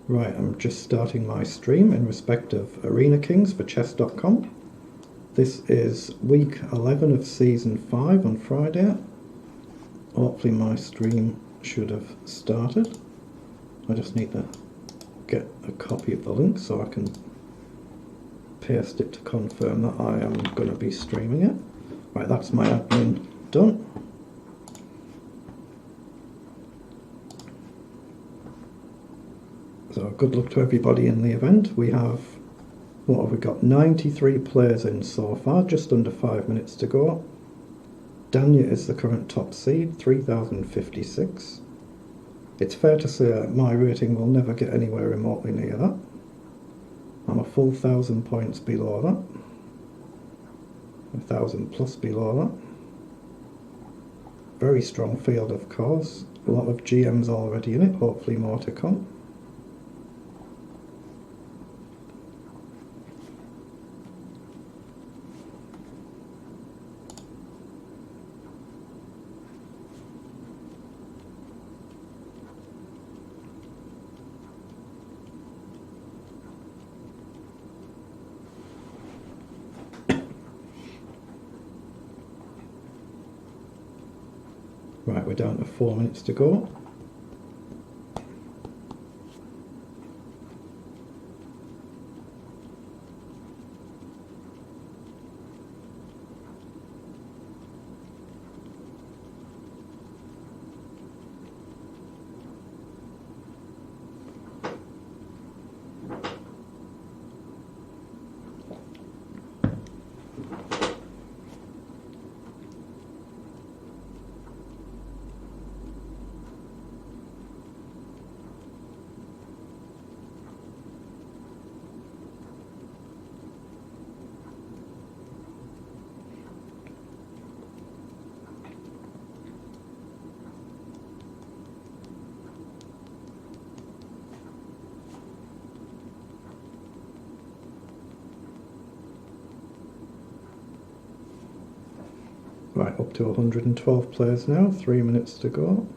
Right, I'm just starting my stream in respect of Arena Kings for chess.com. This is week 11 of season 5 on Friday. Hopefully my stream should have started. I just need to get a copy of the link so I can paste it to confirm that I am going to be streaming it. Right, that's my admin done. So good luck to everybody in the event. We have, what have we got, 93 players in so far, just under 5 minutes to go. Danya is the current top seed, 3056. It's fair to say my rating will never get anywhere remotely near that. I'm a full 1,000 points below that. 1,000 plus below that. Very strong field, of course. A lot of GMs already in it, hopefully more to come. Right, we're down to 4 minutes to go. Right, up to 112 players now, 3 minutes to go.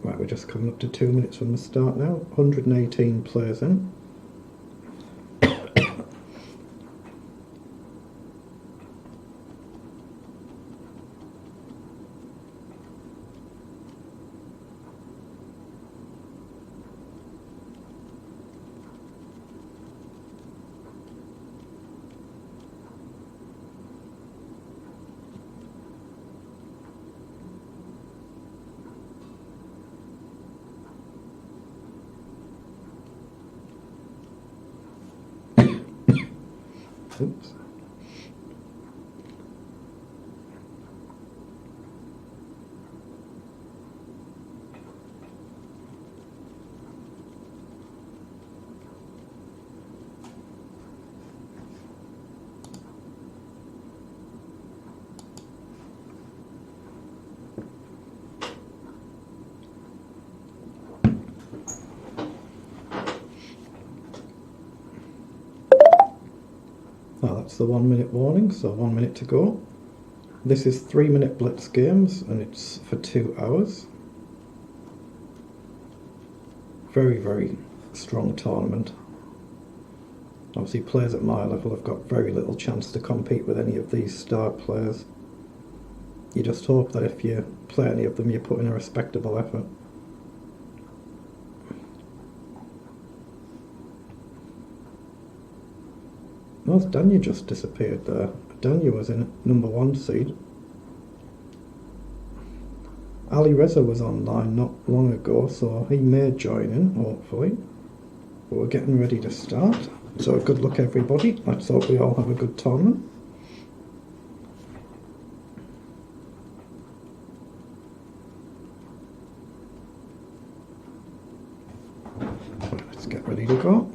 Right, we're just coming up to 2 minutes from the start now. 118 players in. Oops. Oh, that's the 1 minute warning, so 1 minute to go. This is 3 minute blitz games and it's for 2 hours. Very, very strong tournament. Obviously players at my level have got very little chance to compete with any of these star players. You just hope that if you play any of them you put in a respectable effort. knows, Danya just disappeared there. Danya was in #1 seed. Ali Reza was online not long ago, so he may join in, hopefully. But we're getting ready to start. So good luck everybody. Let's hope we all have a good tournament. Let's get ready to go.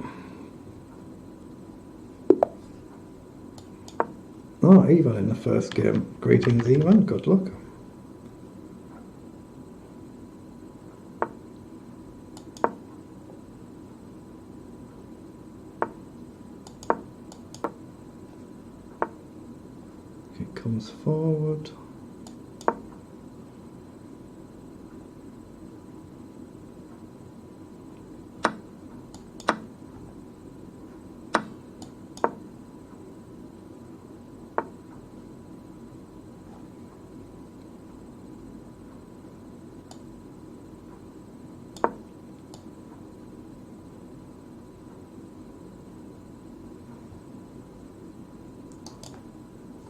Oh, Ivan in the first game. Greetings, Ivan. Good luck. He comes forward.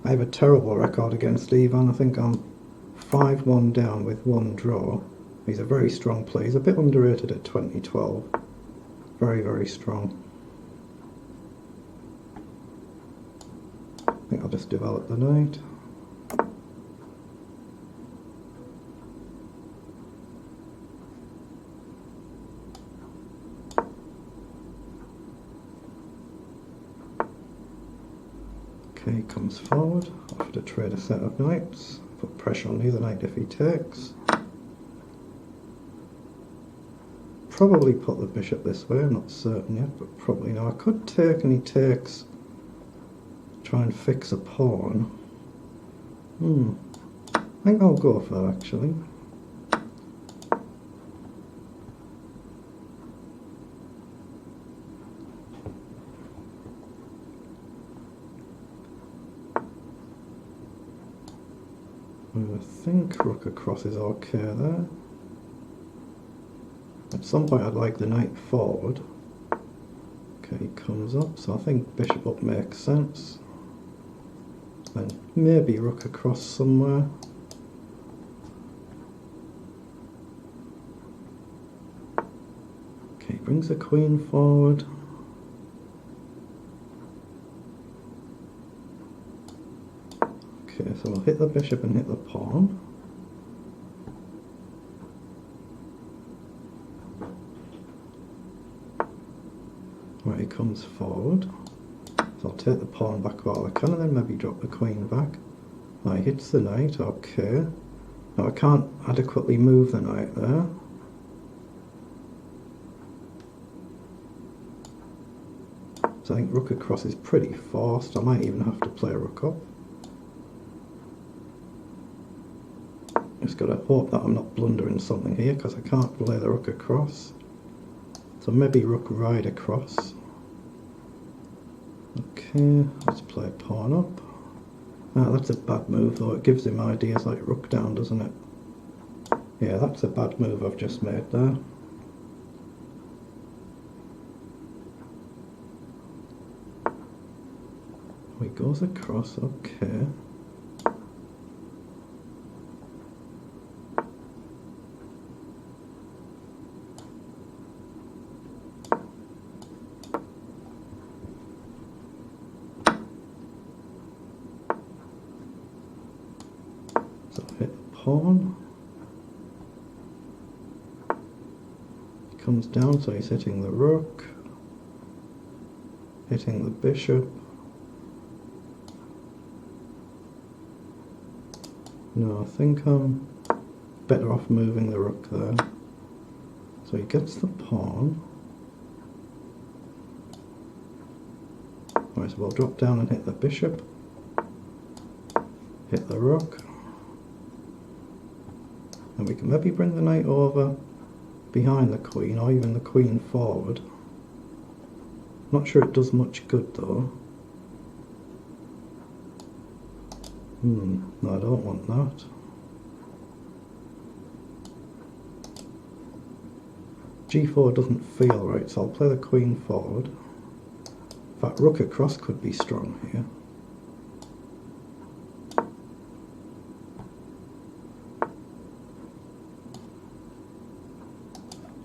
I have a terrible record against Ivan. I think I'm 5-1 down with 1 draw. He's a very strong player. He's a bit underrated at 2012. Very, very strong. I think I'll just develop the knight. Okay, he comes forward. I have to trade a set of knights. Put pressure on the other knight if he takes. Probably put the bishop this way, I'm not certain yet, but probably no. I could take and he takes. Try and fix a pawn. I think I'll go for that actually. I think rook across is okay there. At some point I'd like the knight forward. Okay, he comes up, so I think bishop up makes sense. Then maybe rook across somewhere. Okay, brings the queen forward. Okay, so we'll hit the bishop and hit the pawn. Right, he comes forward. So I'll take the pawn back while I can and then maybe drop the queen back. Right, he hits the knight, okay. Now I can't adequately move the knight there. So I think rook across is pretty forced. I might even have to play rook up. Just got to hope that I'm not blundering something here because I can't play the rook across. So maybe rook ride across. Okay, let's play pawn up. Ah, that's a bad move though. It gives him ideas like rook down, doesn't it? Yeah, that's a bad move I've just made there. He goes across, okay. So hit the pawn. He comes down, so he's hitting the rook, hitting the bishop. No, I think I'm better off moving the rook there. So he gets the pawn. Right, so we'll drop down and hit the bishop. Hit the rook. And we can maybe bring the knight over behind the queen, or even the queen forward. Not sure it does much good though. No, I don't want that. G4 doesn't feel right, so I'll play the queen forward. fact, rook across could be strong here.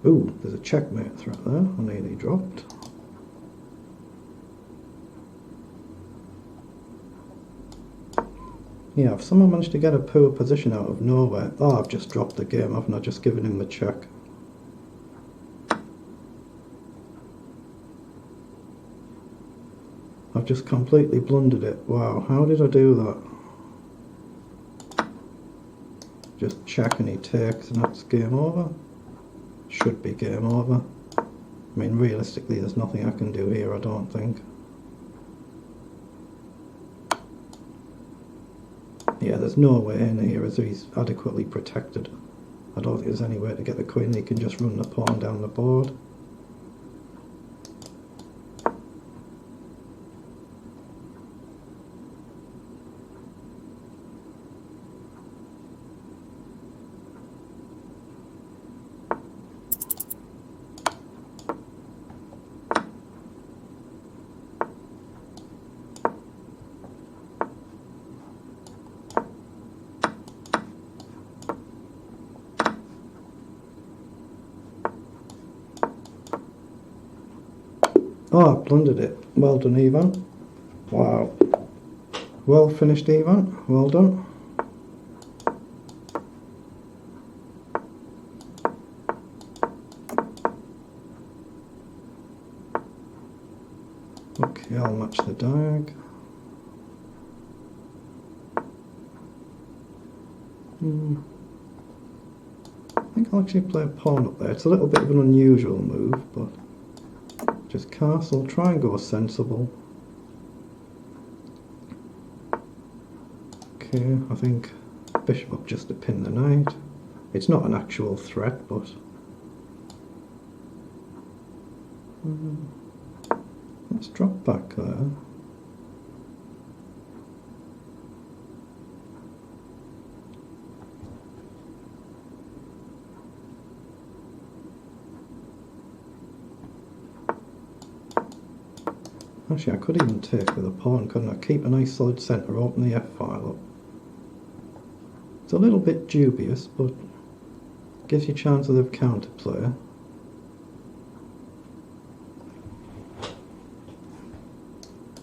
Ooh, there's a checkmate threat there. I nearly dropped. Yeah, if someone managed to get a poor position out of nowhere... Oh, I've just dropped the game, haven't I? Just given him the check. I've just completely blundered it. Wow, how did I do that? Just check and he takes and that's game over. Should be game over. I mean, realistically, there's nothing I can do here, I don't think. Yeah, there's no way in here as he's adequately protected. I don't think there's any way to get the queen. He can just run the pawn down the board. Oh, I blundered it. Well done, Ivan. Wow. Well finished, Ivan. Well done. Okay, I'll match the diag. I think I'll actually play a pawn up there. It's a little bit of an unusual move, but just castle, try and go sensible. Okay, I think bishop up just to pin the knight. It's not an actual threat, but let's drop back there. Actually, I could even take with a pawn, couldn't I? Keep a nice solid centre, open the f-file up. It's a little bit dubious, but gives you chances of counterplay.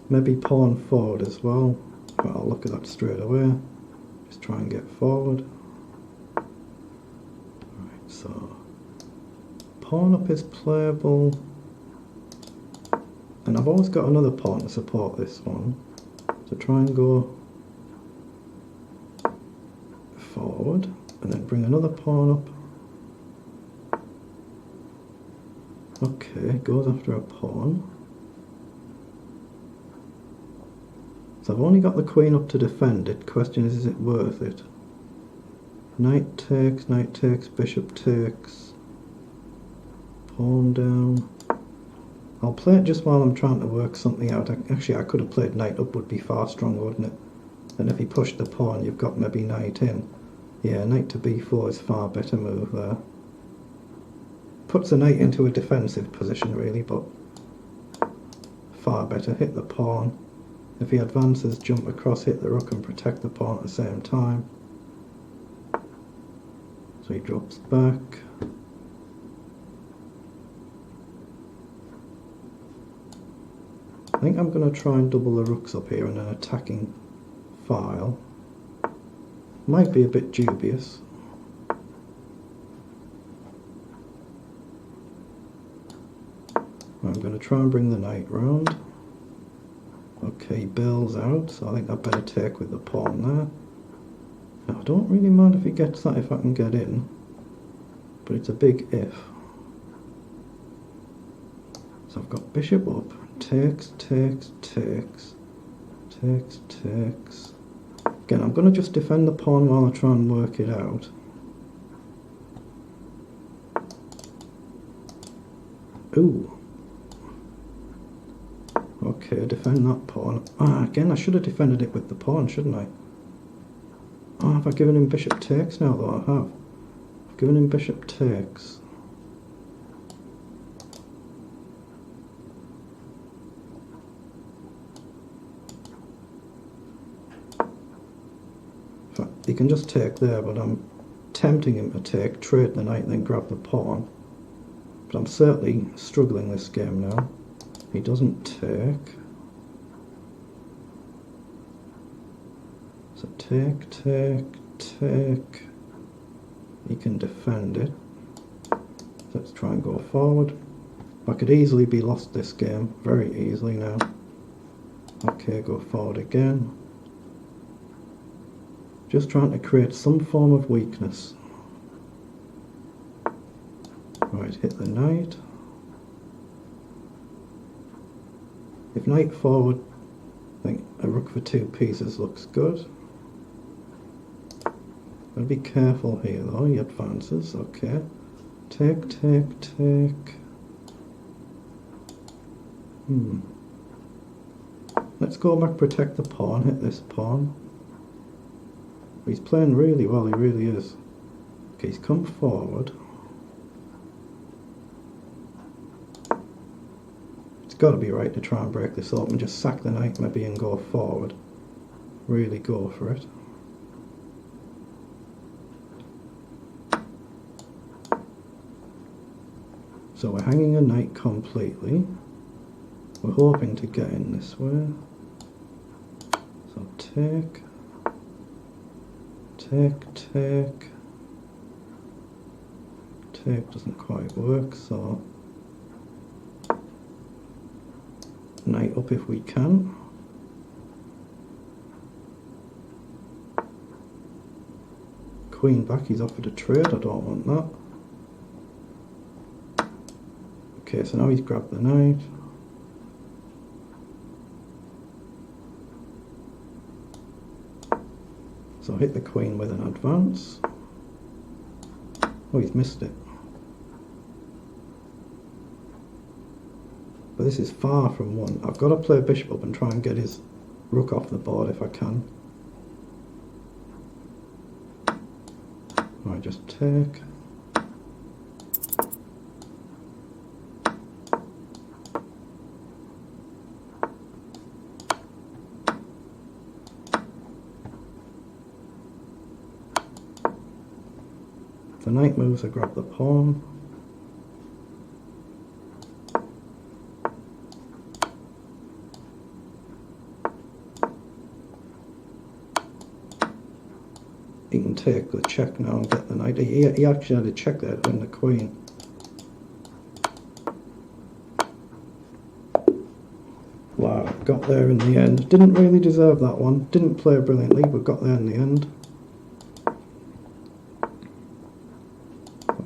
Maybe pawn forward as well, but I'll look at that straight away. Just try and get forward. Alright, so pawn up is playable. And I've always got another pawn to support this one. So try and go forward and then bring another pawn up. Okay, goes after a pawn. So I've only got the queen up to defend it. Question is it worth it? Knight takes, bishop takes, pawn down. I'll play it just while I'm trying to work something out. Actually, I could have played knight up, would be far stronger, wouldn't it? And if he pushed the pawn, you've got maybe knight in. Yeah, knight to b4 is far better move there. Puts the knight into a defensive position, really, but far better. Hit the pawn. If he advances, jump across, hit the rook and protect the pawn at the same time. So he drops back. I think I'm going to try and double the rooks up here in an attacking file. Might be a bit dubious. I'm going to try and bring the knight round. Okay, bill's out, so I think I better take with the pawn there. Now, I don't really mind if he gets that if I can get in, but it's a big if. So I've got bishop up, takes. Again, I'm going to just defend the pawn while I try and work it out. Ooh. Okay, defend that pawn. Ah, again, I should have defended it with the pawn, shouldn't I? Oh, have I given him bishop takes now, though? I have. I've given him bishop takes. He can just take there, but I'm tempting him to take, trade the knight and then grab the pawn. But I'm certainly struggling this game now. He doesn't take. So take, take, take. He can defend it. Let's try and go forward. I could easily be lost this game, very easily now. Okay, go forward again. Just trying to create some form of weakness. Right, hit the knight. If knight forward, I think a rook for 2 pieces looks good. Gotta be careful here though, he advances, okay. Take, take, take. Let's go back, protect the pawn, hit this pawn. He's playing really well, he really is. Okay, he's come forward. It's got to be right to try and break this up and just sack the knight maybe and go forward. Really go for it. So we're hanging a knight completely. We're hoping to get in this way. So take, take, take. Take doesn't quite work, so knight up if we can. Queen back, he's offered a trade, I don't want that. Okay, so now he's grabbed the knight. So hit the queen with an advance. Oh, he's missed it. But this is far from one. I've got to play bishop up and try and get his rook off the board if I can. Right, just take. If the knight moves, I grab the pawn. He can take the check now and get the knight. He actually had a check there to win the queen. Wow, got there in the end. Didn't really deserve that one. Didn't play brilliantly, but got there in the end.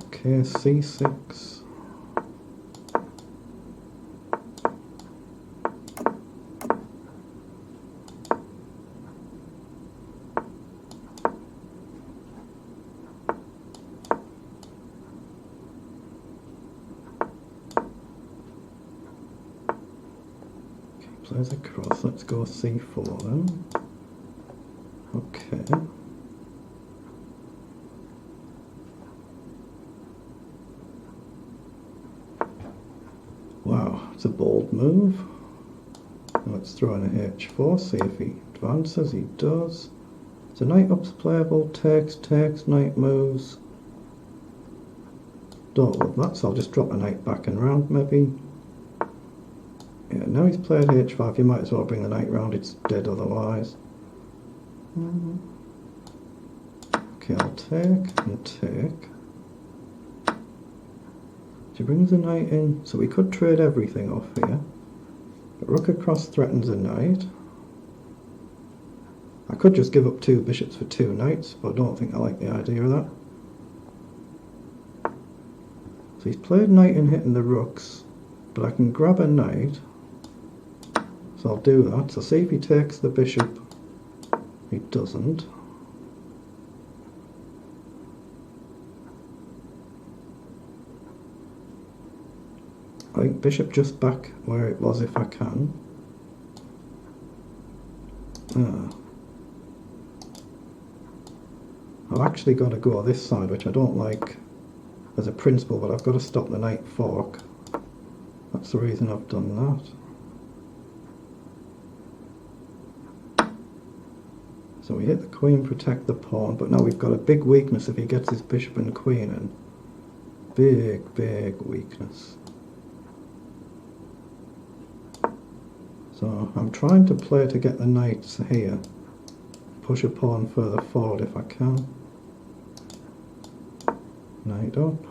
Okay, c6. Plays across, let's go c4 then. Okay. Wow, it's a bold move. Let's throw in a h4, see if he advances. He does. So knight up's playable, takes, takes, knight moves. Don't love that, so I'll just drop a knight back and round maybe. Yeah, now he's played h5, you might as well bring the knight round, it's dead otherwise. Okay, I'll take and take. She brings the knight in, so we could trade everything off here. But rook across threatens a knight. I could just give up 2 bishops for 2 knights, but I don't think I like the idea of that. So he's played knight and hitting the rooks, but I can grab a knight. So I'll do that. So see if he takes the bishop. He doesn't. I think bishop just back where it was if I can. I've actually got to go this side, which I don't like as a principle, but I've got to stop the knight fork. That's the reason I've done that. So we hit the queen, protect the pawn, but now we've got a big weakness if he gets his bishop and queen in. Big, big weakness. So I'm trying to play to get the knights here. Push a pawn further forward if I can. Knight up.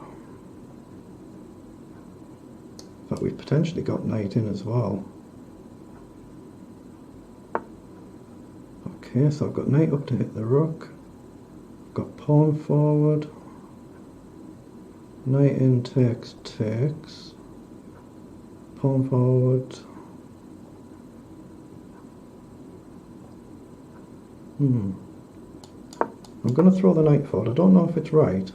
But we've potentially got knight in as well. Okay, so I've got knight up to hit the rook. I've got pawn forward. Knight in takes, takes. Pawn forward. I'm going to throw the knight forward. I don't know if it's right.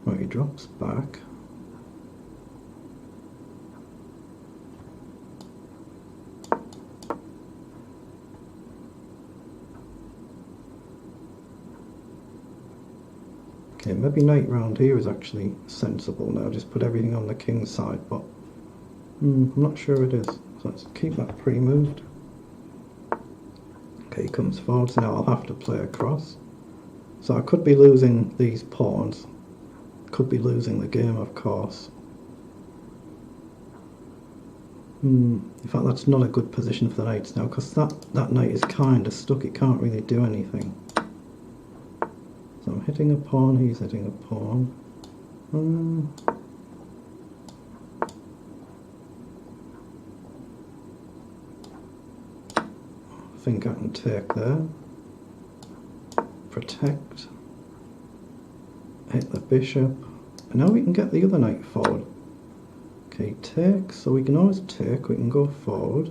Right, he drops back. Okay, maybe knight round here is actually sensible now. Just put everything on the king's side, but I'm not sure it is. So let's keep that pre-moved. Okay, he comes forward, so now I'll have to play across. So I could be losing these pawns. Could be losing the game, of course. In fact, that's not a good position for the knights now, because that knight is kind of stuck. It can't really do anything. So I'm hitting a pawn, he's hitting a pawn. I think I can take there. Protect. Hit the bishop. And now we can get the other knight forward. Okay, take. So we can always take. We can go forward.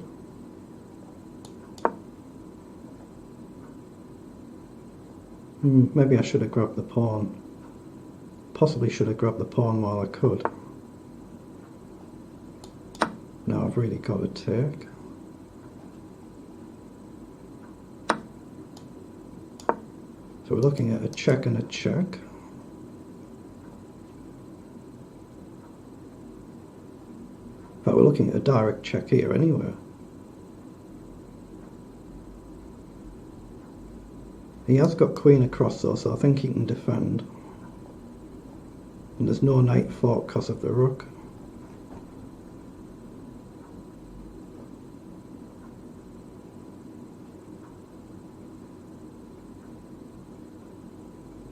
Maybe I should have grabbed the pawn. Possibly should have grabbed the pawn while I could. Now I've really got to take. So we're looking at a check and a check. But we're looking at a direct check here anyway. He has got queen across though, so I think he can defend. And there's no knight fought because of the rook.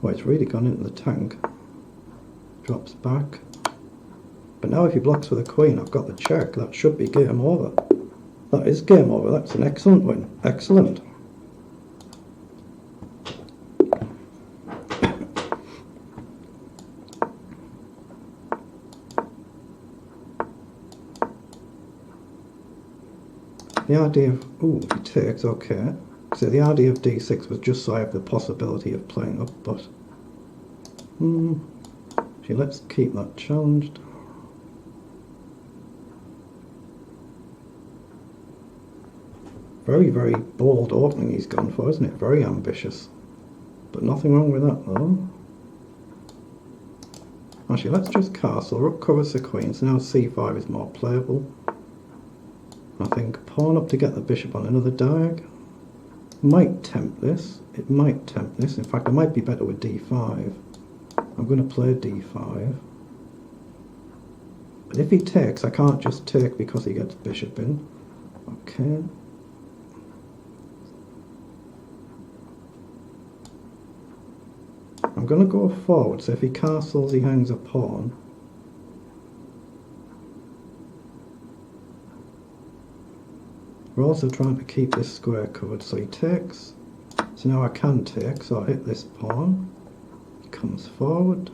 Oh, it's really gone into the tank. Drops back. But now if he blocks with a queen, I've got the check. That should be game over. That is game over. That's an excellent win. Excellent. The idea of... Ooh, he takes, okay. So the idea of d6 was just so I have the possibility of playing up, but... Actually, let's keep that challenged. Very, very bold opening he's gone for, isn't it? Very ambitious. But nothing wrong with that, though. Actually, let's just castle. Rook covers the queen, so now c5 is more playable. I think pawn up to get the bishop on another diag. Might tempt this. It might tempt this. In fact, it might be better with d5. I'm going to play d5. But if he takes, I can't just take because he gets bishop in. Okay. I'm going to go forward, so if he castles, he hangs a pawn. We're also trying to keep this square covered, so he takes. So now I can take, so I hit this pawn. He comes forward.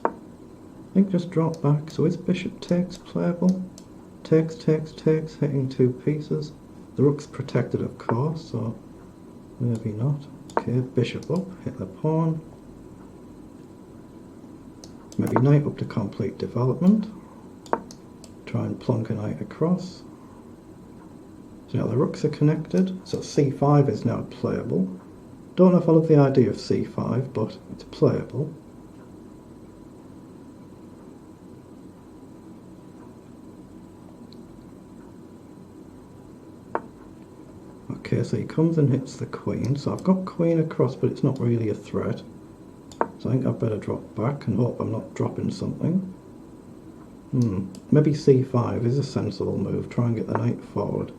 I think just drop back, so his bishop takes playable. Takes, takes, takes, hitting two pieces. The rook's protected, of course, so maybe not. Okay, bishop up, hit the pawn. Maybe knight up to complete development. Try and plonk a knight across. So now the rooks are connected, so c5 is now playable. Don't know if I love the idea of c5, but it's playable. Okay, so he comes and hits the queen. So I've got queen across, but it's not really a threat. So I think I'd better drop back and hope I'm not dropping something. Maybe c5 is a sensible move. Try and get the knight forward.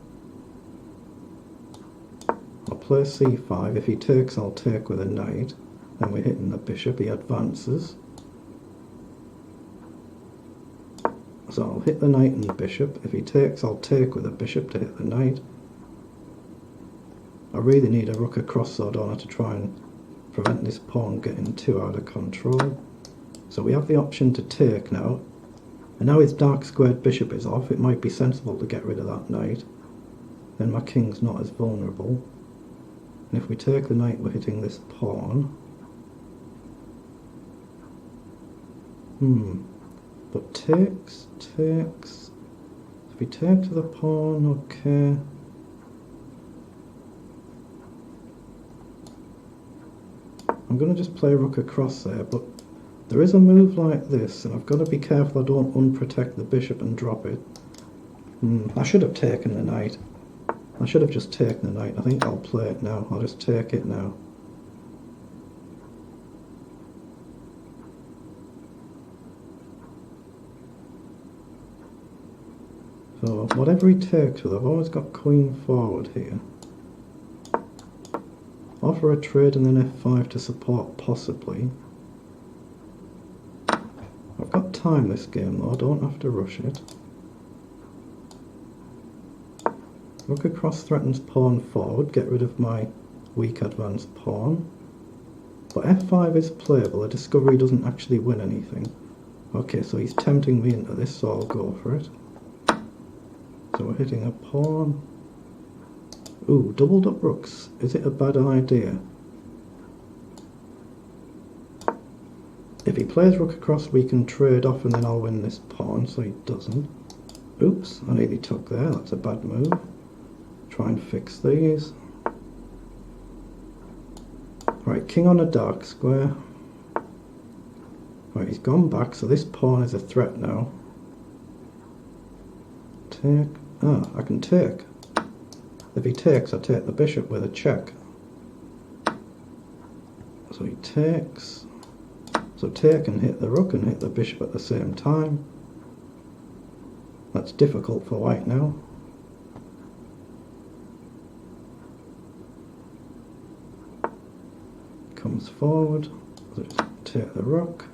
I'll play c5. If he takes, I'll take with a knight. Then we're hitting the bishop. He advances. So I'll hit the knight and the bishop. If he takes, I'll take with a bishop to hit the knight. I really need a rook across so I don't have to try and prevent this pawn getting too out of control. So we have the option to take now. And now his dark squared bishop is off, it might be sensible to get rid of that knight. Then my king's not as vulnerable. And if we take the knight, we're hitting this pawn. But takes. If we take to the pawn, okay. I'm going to just play rook across there, but there is a move like this, and I've got to be careful I don't unprotect the bishop and drop it. I should have taken the knight. I should have just taken the knight. I think I'll play it now. I'll just take it now. So whatever he takes with, I've always got queen forward here. Offer a trade and then f5 to support, possibly. I've got time this game though, I don't have to rush it. Rook across threatens pawn forward, get rid of my weak advanced pawn. But f5 is playable, a discovery doesn't actually win anything. Okay, so he's tempting me into this, so I'll go for it. So we're hitting a pawn. Ooh, doubled up rooks. Is it a bad idea? If he plays rook across, we can trade off and then I'll win this pawn, so he doesn't. Oops, I nearly took there. That's a bad move. Try and fix these. Right, king on a dark square. Right, he's gone back, so this pawn is a threat now. Take. Ah, I can take. If he takes, I take the bishop with a check. So he takes. So take and hit the rook and hit the bishop at the same time. That's difficult for white now. Comes forward. So just take the rook.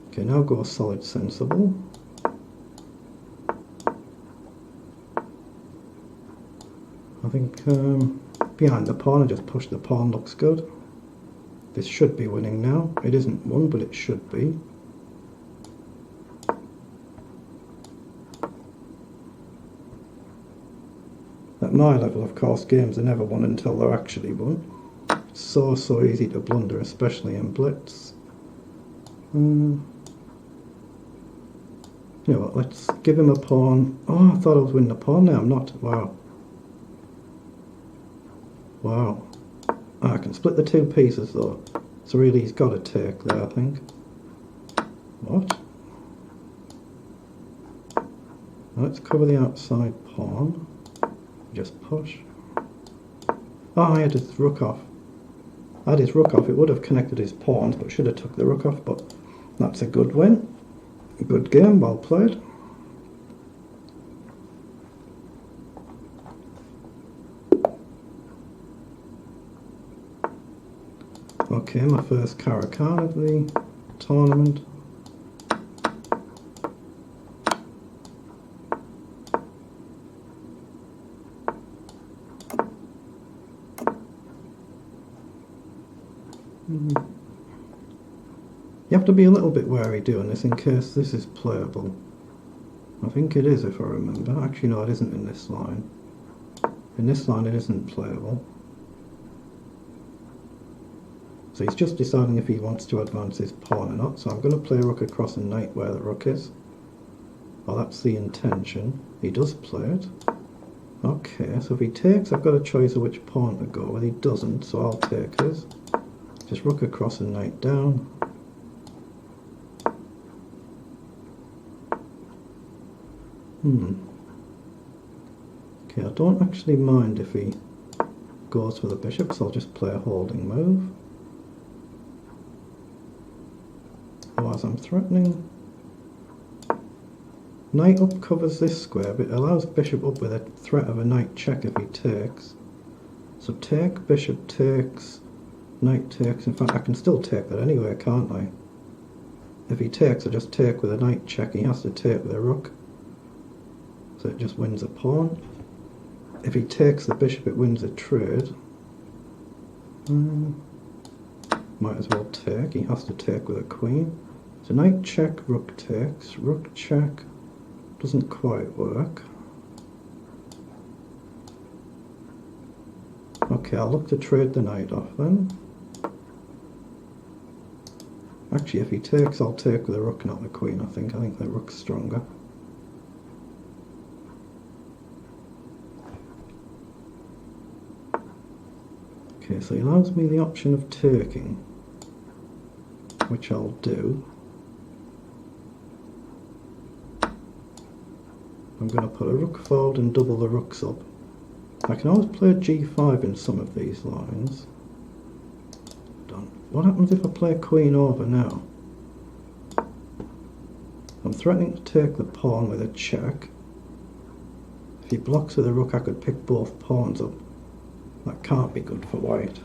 Okay, now go solid sensible. I think behind the pawn, I just push the pawn, looks good. This should be winning now. It isn't won, but it should be. At my level, of course, games are never won until they're actually won. It's so easy to blunder, especially in blitz. You know what, let's give him a pawn. Oh, I thought I was winning a pawn now, I'm not. Wow. Wow. I can split the two pieces though. So really he's got to take there, I think. What? Let's cover the outside pawn. Just push. Oh, I had his rook off. I had his rook off. It would have connected his pawns, but should have took the rook off. But that's a good win. A good game, well played. Okay, my first Caro-Kann of the tournament. You have to be a little bit wary doing this in case this is playable. I think it is, if I remember. Actually, no, it isn't in this line. In this line, it isn't playable. So he's just deciding if he wants to advance his pawn or not. So I'm going to play rook across and knight where the rook is. Well, that's the intention. He does play it. Okay, so if he takes, I've got a choice of which pawn to go with. He doesn't, so I'll take his. Just rook across and knight down. Okay, I don't actually mind if he goes for the bishop, so I'll just play a holding move. Otherwise I'm threatening. Knight up covers this square, but it allows bishop up with a threat of a knight check if he takes. So take, bishop takes, knight takes. In fact, I can still take that anyway, can't I? If he takes, I just take with a knight check. He has to take with a rook. So it just wins a pawn. If he takes the bishop, it wins a trade. Might as well take. He has to take with a queen. So knight check, rook takes, rook check. Doesn't quite work. Okay, I'll look to trade the knight off then. Actually, if he takes, I'll take with the rook, not the queen, I think. I think the rook's stronger. Okay, so he allows me the option of taking, which I'll do. I'm going to put a rook forward and double the rooks up. I can always play g5 in some of these lines. Done. What happens if I play queen over now? I'm threatening to take the pawn with a check. If he blocks with a rook, I could pick both pawns up. That can't be good for white.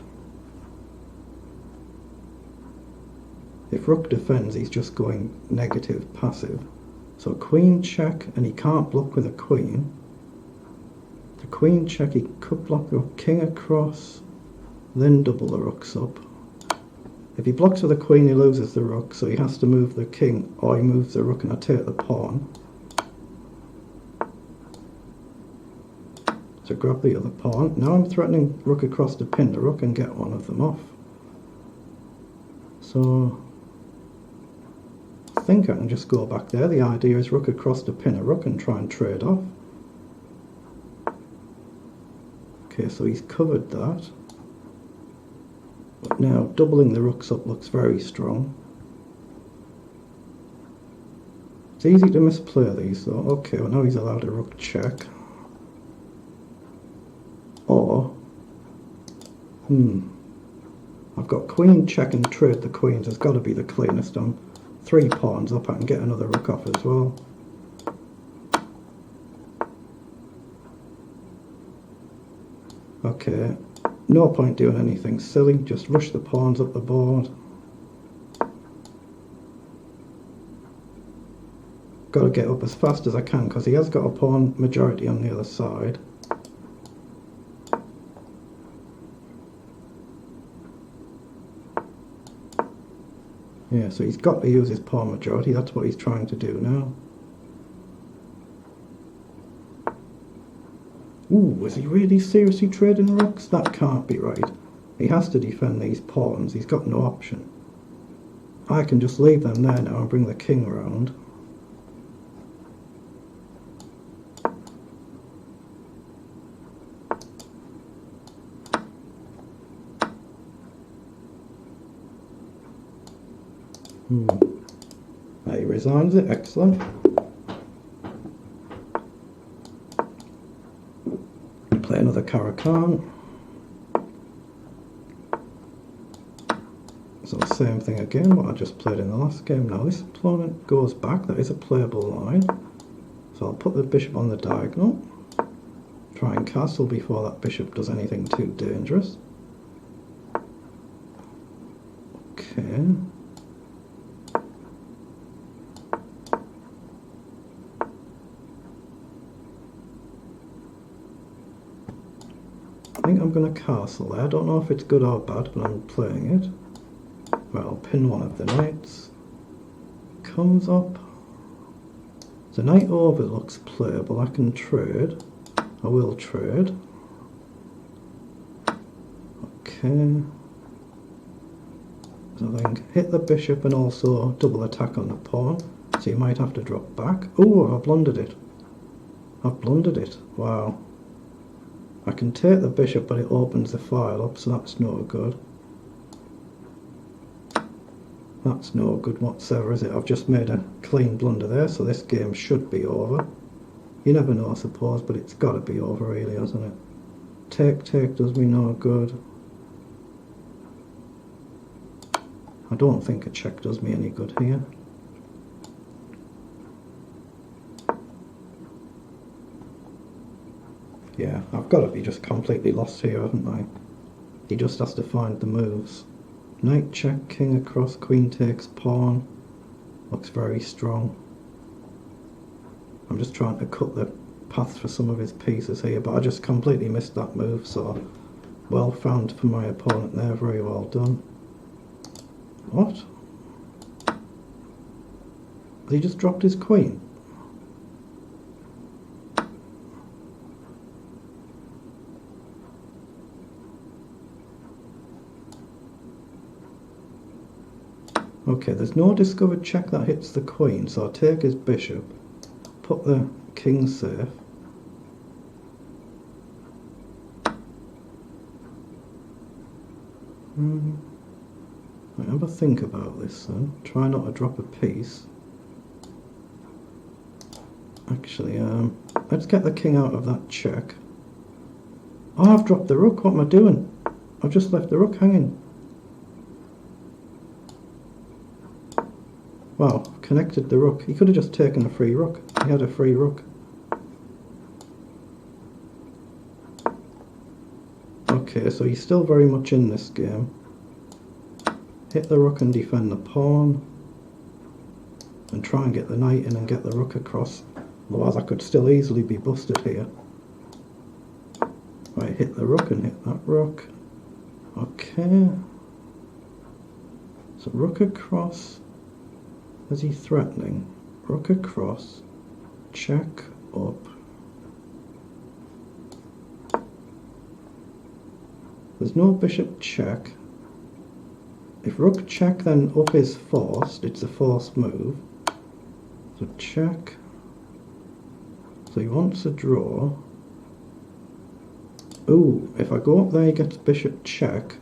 If rook defends, he's just going negative, passive. So queen check, and he can't block with a queen. The queen check, he could block the rook, king across, then double the rooks up. If he blocks with a queen, he loses the rook, so he has to move the king, or he moves the rook and I take the pawn. So grab the other pawn. Now I'm threatening rook across to pin the rook and get one of them off. So I think I can just go back there. The idea is rook across to pin a rook and try and trade off. Okay, so he's covered that. But now doubling the rooks up looks very strong. It's easy to misplay these though. Okay, well now he's allowed a rook check. Or, I've got queen check and trade the queens. It's got to be the cleanest. I'm 3 pawns up. I can get another rook off as well. Okay, no point doing anything silly. Just rush the pawns up the board. Got to get up as fast as I can because he has got a pawn majority on the other side. Yeah, so he's got to use his pawn majority. That's what he's trying to do now. Ooh, is he really seriously trading rooks? That can't be right. He has to defend these pawns. He's got no option. I can just leave them there now and bring the king round. He resigns it, excellent. Play another Caro-Kann. So same thing again, what I just played in the last game. Now this opponent goes back, that is a playable line. So I'll put the bishop on the diagonal. Try and castle before that bishop does anything too dangerous. Okay. I think I'm going to castle there. I don't know if it's good or bad, but I'm playing it. Well, I'll pin one of the knights. Comes up. The knight over looks playable. I can trade. I will trade. Okay. So then hit the bishop and also double attack on the pawn. So you might have to drop back. Oh, I blundered it. I've blundered it. Wow. I can take the bishop, but it opens the file up, so that's no good. That's no good whatsoever, is it? I've just made a clean blunder there, so this game should be over. You never know, I suppose, but it's got to be over really, hasn't it? Take does me no good. I don't think a check does me any good here. Yeah, I've got to be just completely lost here, haven't I? He just has to find the moves. Knight check, king across, queen takes, pawn. Looks very strong. I'm just trying to cut the path for some of his pieces here, but I just completely missed that move, so well found for my opponent there, very well done. What? Has he just dropped his queen? Okay, there's no discovered check that hits the queen, so I'll take his bishop, put the king safe. Right, have a think about this then. Try not to drop a piece. Actually, let's get the king out of that check. Oh, I've dropped the rook. What am I doing? I've just left the rook hanging. Wow, connected the rook. He could have just taken a free rook. He had a free rook. Okay, so he's still very much in this game. Hit the rook and defend the pawn. And try and get the knight in and get the rook across. Otherwise I could still easily be busted here. Right, hit the rook and hit that rook. Okay. So rook across. Is he threatening? Rook across. Check up. There's no bishop check. If rook check, then up is forced. It's a forced move. So check. So he wants a draw. Ooh, if I go up there he gets bishop check.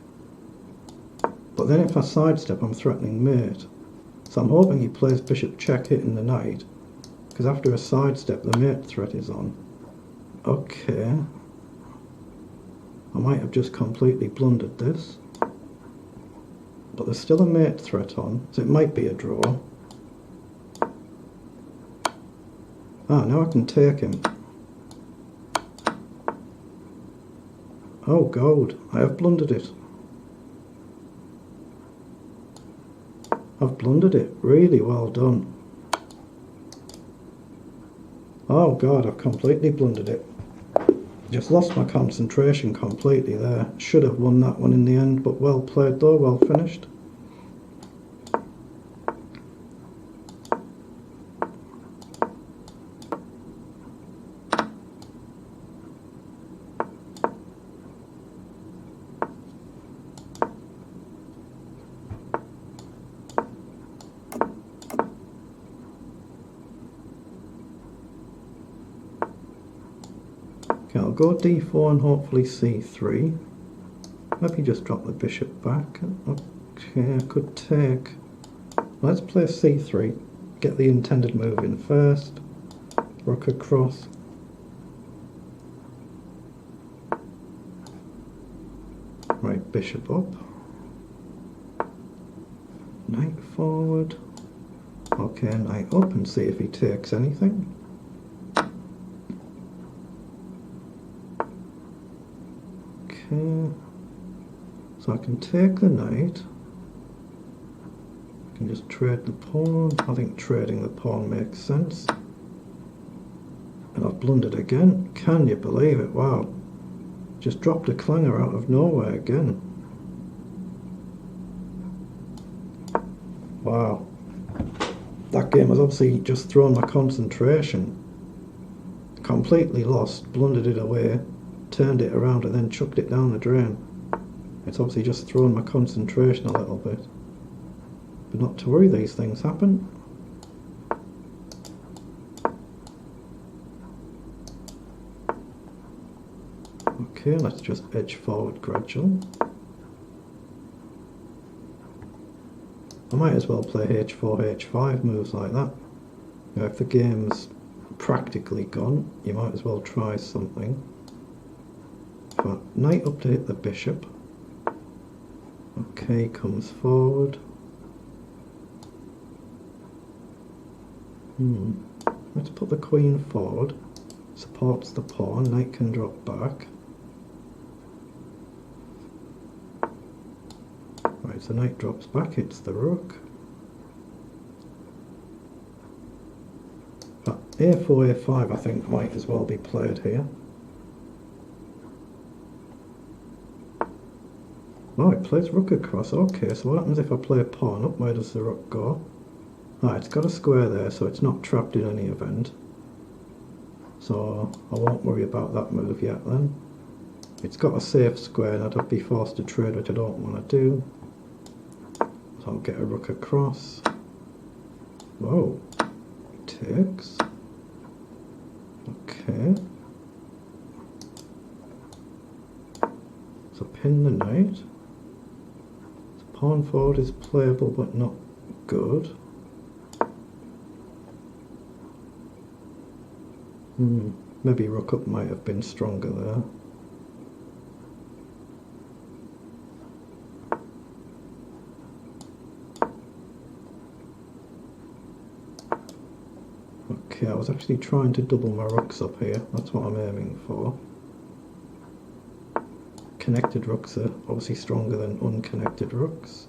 But then if I sidestep I'm threatening mate. So I'm hoping he plays bishop check hitting the knight. Because after a sidestep the mate threat is on. Okay. I might have just completely blundered this. But there's still a mate threat on, so it might be a draw. Ah, now I can take him. Oh God, I have blundered it. I've blundered it, really well done. Oh God, I've completely blundered it. Just lost my concentration completely there. Should have won that one in the end, but well played though, well finished. Okay, I'll go d4 and hopefully c3. Maybe just drop the bishop back. Okay, I could take... Let's play c3. Get the intended move in first. Rook across. Right, bishop up. Knight forward. Okay, knight up and see if he takes anything. Okay, so I can take the knight. I can just trade the pawn. I think trading the pawn makes sense. And I've blundered again. Can you believe it? Wow. Just dropped a clanger out of nowhere again. Wow. That game has obviously just thrown my concentration. Completely lost, blundered it away, turned it around and then chucked it down the drain. It's obviously just thrown my concentration a little bit. But not to worry, these things happen. Okay, let's just edge forward gradual. I might as well play h4, h5 moves like that. You know, if the game's practically gone. You might as well try something. But knight up to hit the bishop. Okay, comes forward. Let's put the queen forward. Supports the pawn. Knight can drop back. Right, so knight drops back, hits the rook. But a4, a5 I think might as well be played here. Oh, it plays rook across. Okay, so what happens if I play a pawn up? Where does the rook go? Ah, it's got a square there, so it's not trapped in any event. So I won't worry about that move yet then. It's got a safe square and I'd be forced to trade, which I don't want to do. So I'll get a rook across. Whoa. Takes. Okay. So pin the knight. So pawn forward is playable but not good. Maybe rook up might have been stronger there. Okay, I was actually trying to double my rooks up here. That's what I'm aiming for. Connected rooks are obviously stronger than unconnected rooks.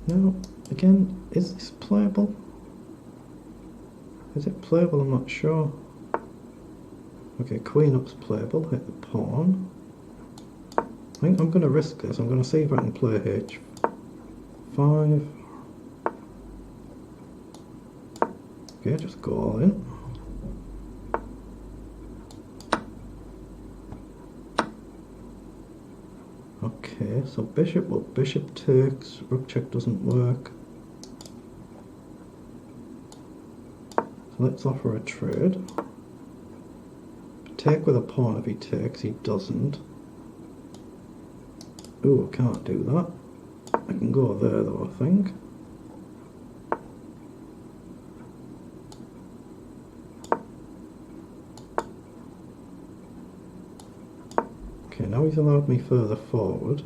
Now, again, is this playable? Is it playable? I'm not sure. Okay, queen up's playable. Hit the pawn. I think I'm going to risk this. I'm going to see if I can play h5. Okay, just go all in. Okay, so bishop, well, bishop takes, rook check doesn't work. So let's offer a trade. Take with a pawn if he takes, he doesn't. Ooh, I can't do that. I can go there though, I think. Okay, now he's allowed me further forward.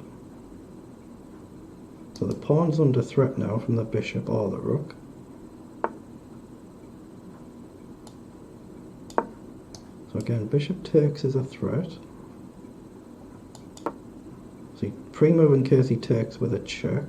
So the pawn's under threat now from the bishop or the rook. So again, bishop takes is a threat. So he pre-move in case he takes with a check.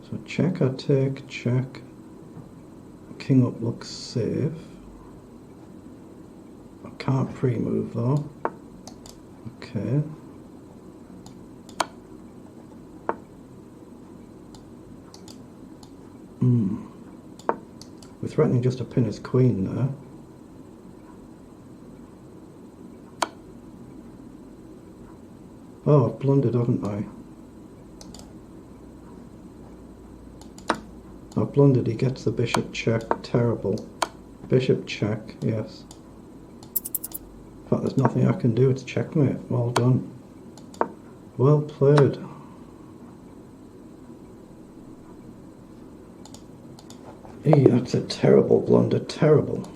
So check, I take, check. King up looks safe. I can't pre-move though. Okay. We're threatening just to pin his queen there. Oh, I've blundered, haven't I? I've blundered, he gets the bishop check. Terrible. Bishop check, yes. In fact, there's nothing I can do, it's checkmate. Well done. Well played. That's a terrible blunder, terrible.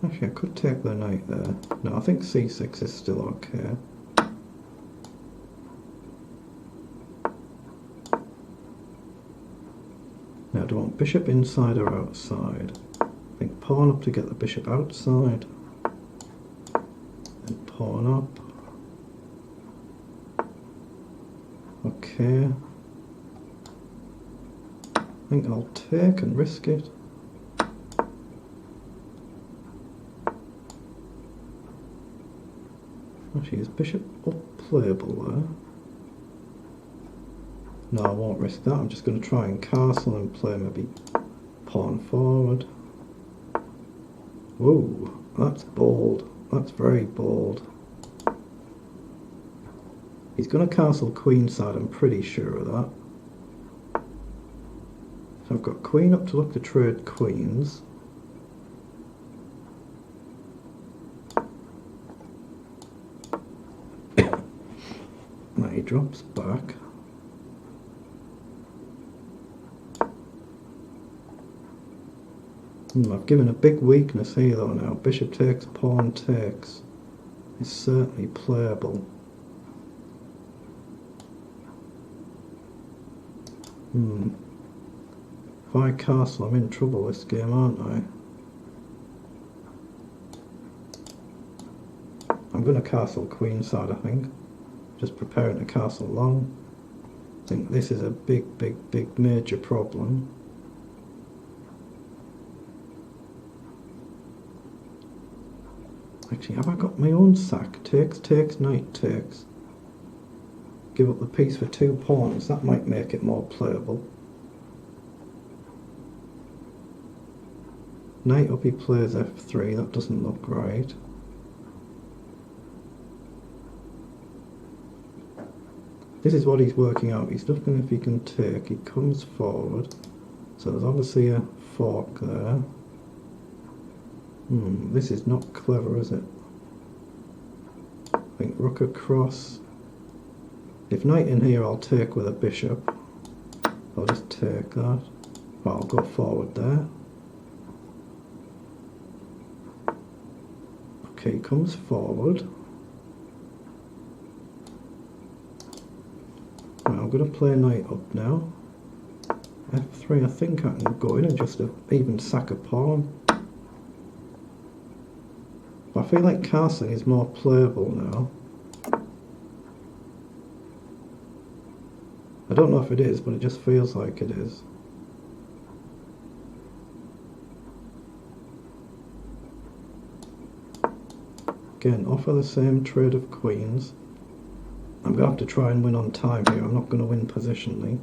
Actually, I could take the knight there. No, I think c6 is still okay. Now, do I want bishop inside or outside? I think pawn up to get the bishop outside. Then pawn up. Okay. I think I'll take and risk it. Actually, is bishop up playable there? No, I won't risk that. I'm just going to try and castle and play maybe pawn forward. Whoa, that's bold. That's very bold. He's going to castle queenside, I'm pretty sure of that. So I've got queen up to look to trade queens. Now he drops back. I've given a big weakness here though now. Bishop takes, pawn takes. It's certainly playable. If I castle, I'm in trouble this game, aren't I? I'm going to castle queenside, I think. Just preparing to castle long. I think this is a big major problem. Actually, have I got my own sack? Takes, knight takes. Give up the piece for 2 pawns. That might make it more playable. Knight up, he plays f3. That doesn't look right. This is what he's working out. He's looking if he can take. He comes forward. So there's obviously a fork there. This is not clever, is it? I think rook across. If knight in here, I'll take with a bishop. I'll just take that. Well, I'll go forward there. Okay, he comes forward. Right, I'm going to play knight up now. f3, I think I can go in and just even sack a pawn. But I feel like castling is more playable now. I don't know if it is, but it just feels like it is. Again, offer the same trade of queens. I'm going to have to try and win on time here. I'm not going to win positionally.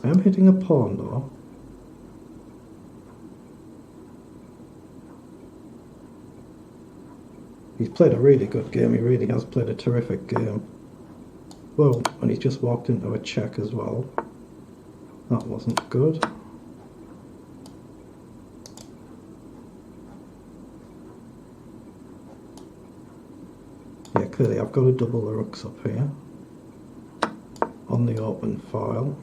I am hitting a pawn though. He's played a really good game. He really has played a terrific game. Whoa, and he's just walked into a check as well. That wasn't good. Yeah, clearly I've got to double the rooks up here on the open file.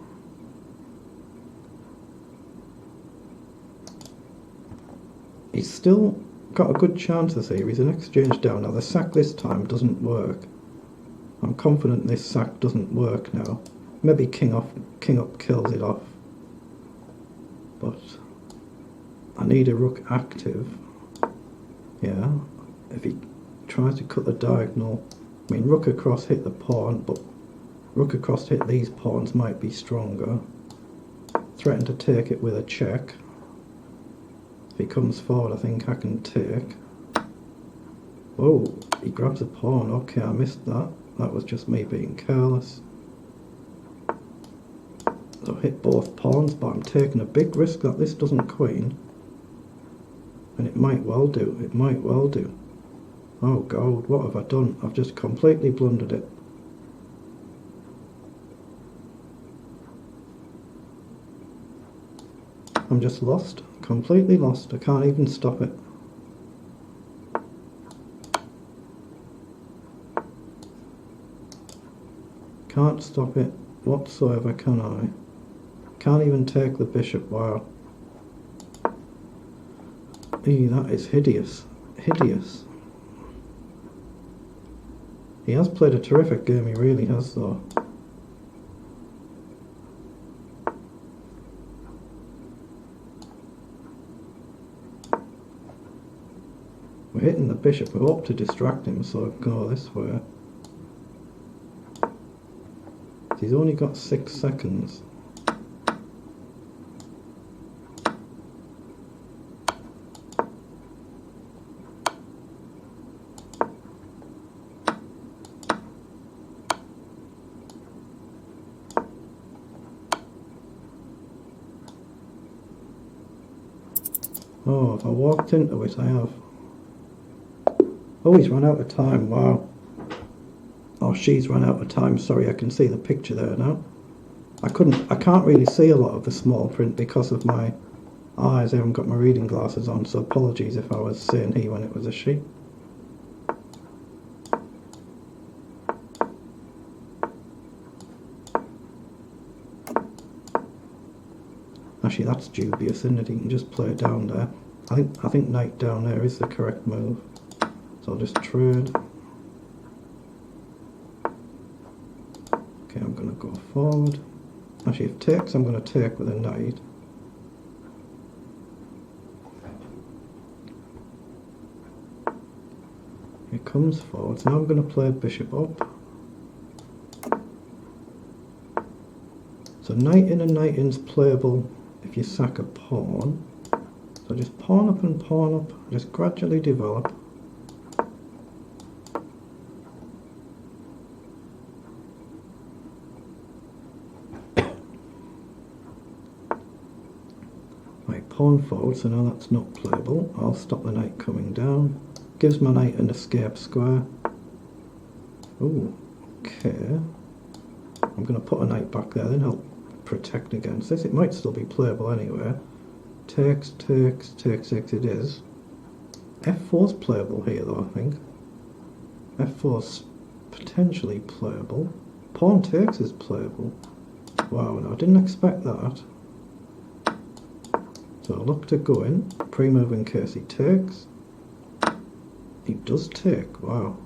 He's still got a good chance here. He's an exchange down. Now the sack this time doesn't work. I'm confident this sack doesn't work now. Maybe king up kills it off. But I need a rook active. Yeah, if he tries to cut the diagonal. I mean, rook across hit the pawn, but rook across hit these pawns might be stronger. Threaten to take it with a check. If he comes forward, I think I can take. Whoa, he grabs a pawn. Okay, I missed that. That was just me being careless. So I hit both pawns, but I'm taking a big risk that this doesn't queen. And it might well do. It might well do. Oh God, what have I done? I've just completely blundered it. I'm just lost. Completely lost. I can't even stop it. Can't stop it whatsoever, can I? Can't even take the bishop. Wow. That is hideous. Hideous. He has played a terrific game, he really has though. We're hitting the bishop. We hope to distract him, so I go this way. He's only got 6 seconds. Oh, if I walked into it, I have. Oh, he's run out of time, wow. Oh, she's run out of time, sorry, I can see the picture there now. I can't really see a lot of the small print because of my eyes. I haven't got my reading glasses on, so apologies if I was saying he when it was a she. Actually, that's dubious, isn't it? You can just play it down there. I think knight down there is the correct move. So I'll just trade. Okay, I'm going to go forward. Actually, if takes, I'm going to take with a knight. He comes forward. So now I'm going to play bishop up. So knight in and knight in's playable if you sack a pawn. So just pawn up and pawn up. Just gradually develop. Pawn forward, so now that's not playable. I'll stop the knight coming down. Gives my knight an escape square. Oh, okay. I'm going to put a knight back there, then help protect against this. It might still be playable anyway. Takes, takes, takes, takes, it is. F4's playable here though, I think. F4's potentially playable. Pawn takes is playable. Wow, no, I didn't expect that. So I look to go in, pre-move in case he takes. He does take, wow.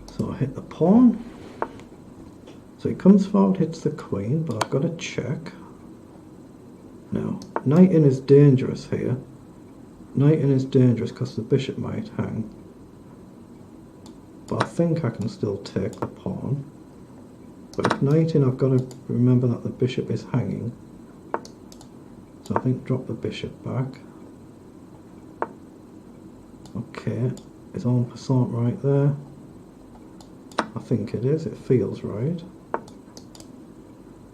So I hit the pawn. So he comes forward, hits the queen, but I've got to check. Now, knight in is dangerous here. Knight in is dangerous because the bishop might hang. But I think I can still take the pawn. But if knight in, I've got to remember that the bishop is hanging. So I think drop the bishop back. Okay, is en passant right there? I think it is, it feels right.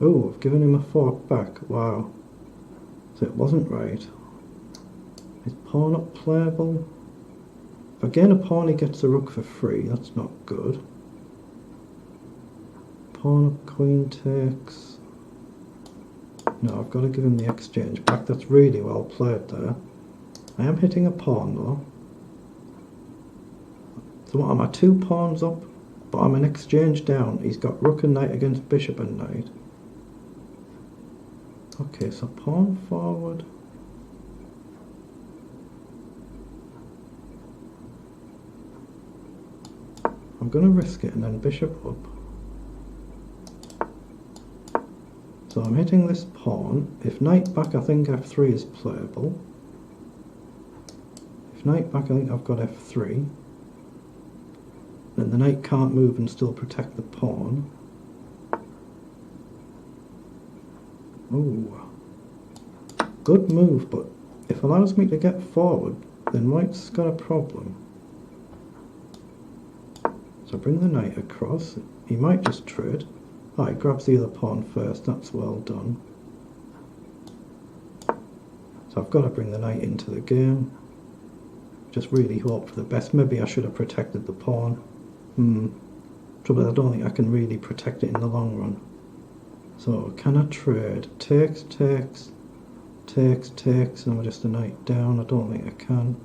Oh, I've given him a fork back, wow. So it wasn't right. Is pawn up playable? If I gain a pawn he gets a rook for free, that's not good. Pawn up, queen takes. No, I've got to give him the exchange back. That's really well played there. I am hitting a pawn though. So what am I, 2 pawns up? But I'm an exchange down. He's got rook and knight against bishop and knight. Okay, so pawn forward. I'm going to risk it and then bishop up. So I'm hitting this pawn. If knight back, I think f3 is playable. If knight back, I think I've got f3. Then the knight can't move and still protect the pawn. Oh, good move, but if it allows me to get forward, then white's got a problem. So bring the knight across. He might just trade. Oh, he grabs the other pawn first, that's well done. So I've got to bring the knight into the game. Just really hope for the best. Maybe I should have protected the pawn. Trouble is I don't think I can really protect it in the long run. So can I trade? Takes, takes, takes, takes, and I'm just a knight down. I don't think I can.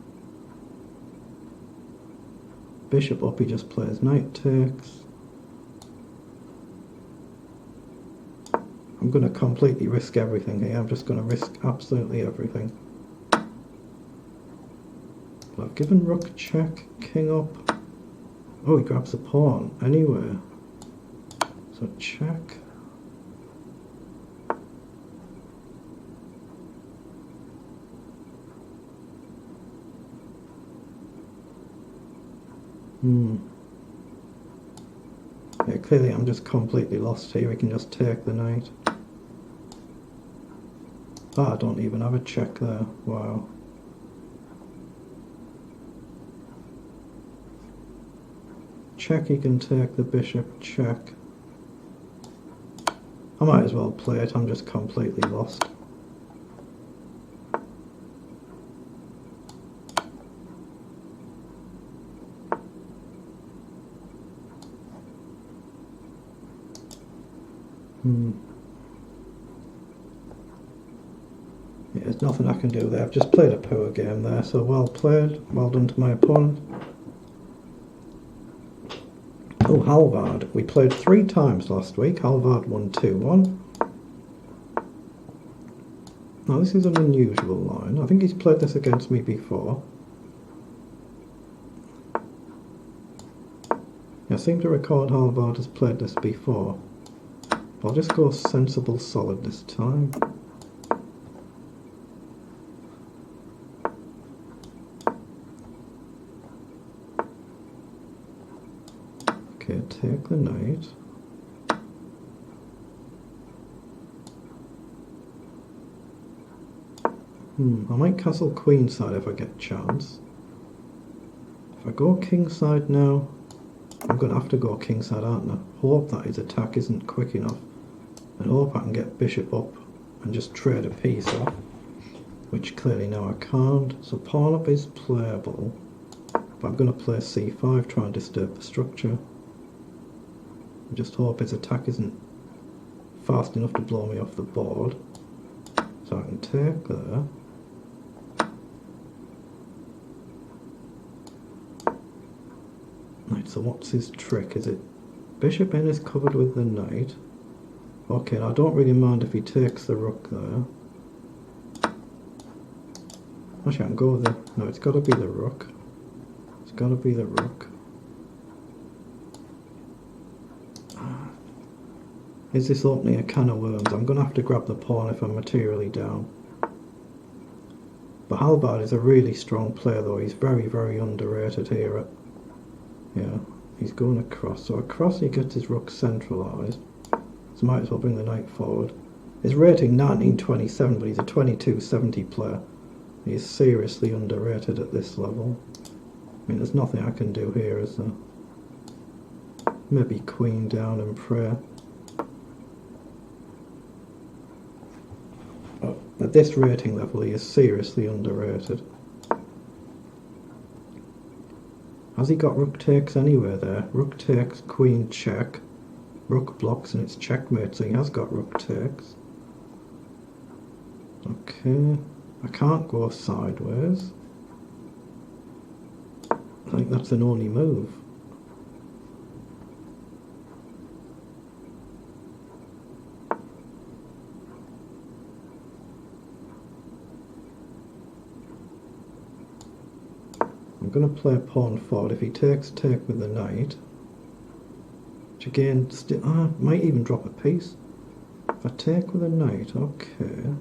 Bishop up, he just plays knight takes. I'm going to completely risk everything here. I'm just going to risk absolutely everything. But I've given rook check, king up. Oh, he grabs a pawn anywhere. So check. Yeah, clearly I'm just completely lost here. We can just take the knight. Ah, I don't even have a check there. Wow. Check, he can take the bishop, check. I might as well play it, I'm just completely lost. Yeah, there's nothing I can do there. I've just played a poor game there, so well played. Well done to my opponent. Oh, Halvard. We played 3 times last week. Halvard won 2-1. Now this is an unusual line. I think he's played this against me before. I seem to record Halvard has played this before. I'll just go sensible solid this time. Okay, take the knight. I might castle queenside if I get a chance. If I go kingside now, I'm going to have to go kingside, aren't I? Hope that his attack isn't quick enough. And hope I can get bishop up and just trade a piece off. Which clearly now I can't. So pawn up is playable. But I'm going to play c5, try and disturb the structure. I just hope his attack isn't fast enough to blow me off the board. So I can take there. Right, so what's his trick? Is it bishop n is covered with the knight? Okay, now I don't really mind if he takes the rook there. Actually, I can go with the... No, it's got to be the rook. It's got to be the rook. Is this opening a can of worms? I'm going to have to grab the pawn if I'm materially down. But Halvard is a really strong player though. He's very, very underrated here. Yeah, he's going across. So across he gets his rook centralised. So might as well bring the knight forward. His rating 1927, but he's a 2270 player. He's seriously underrated at this level. I mean, there's nothing I can do here, is there? Maybe queen down and pray. But at this rating level, he is seriously underrated. Has he got rook takes anywhere there? Rook takes, queen check. Rook blocks and it's checkmate, so he has got rook takes. Okay, I can't go sideways. I think that's an only move. I'm going to play pawn forward. If he takes, take with the knight. Which again, might even drop a piece. If I take with a knight, okay.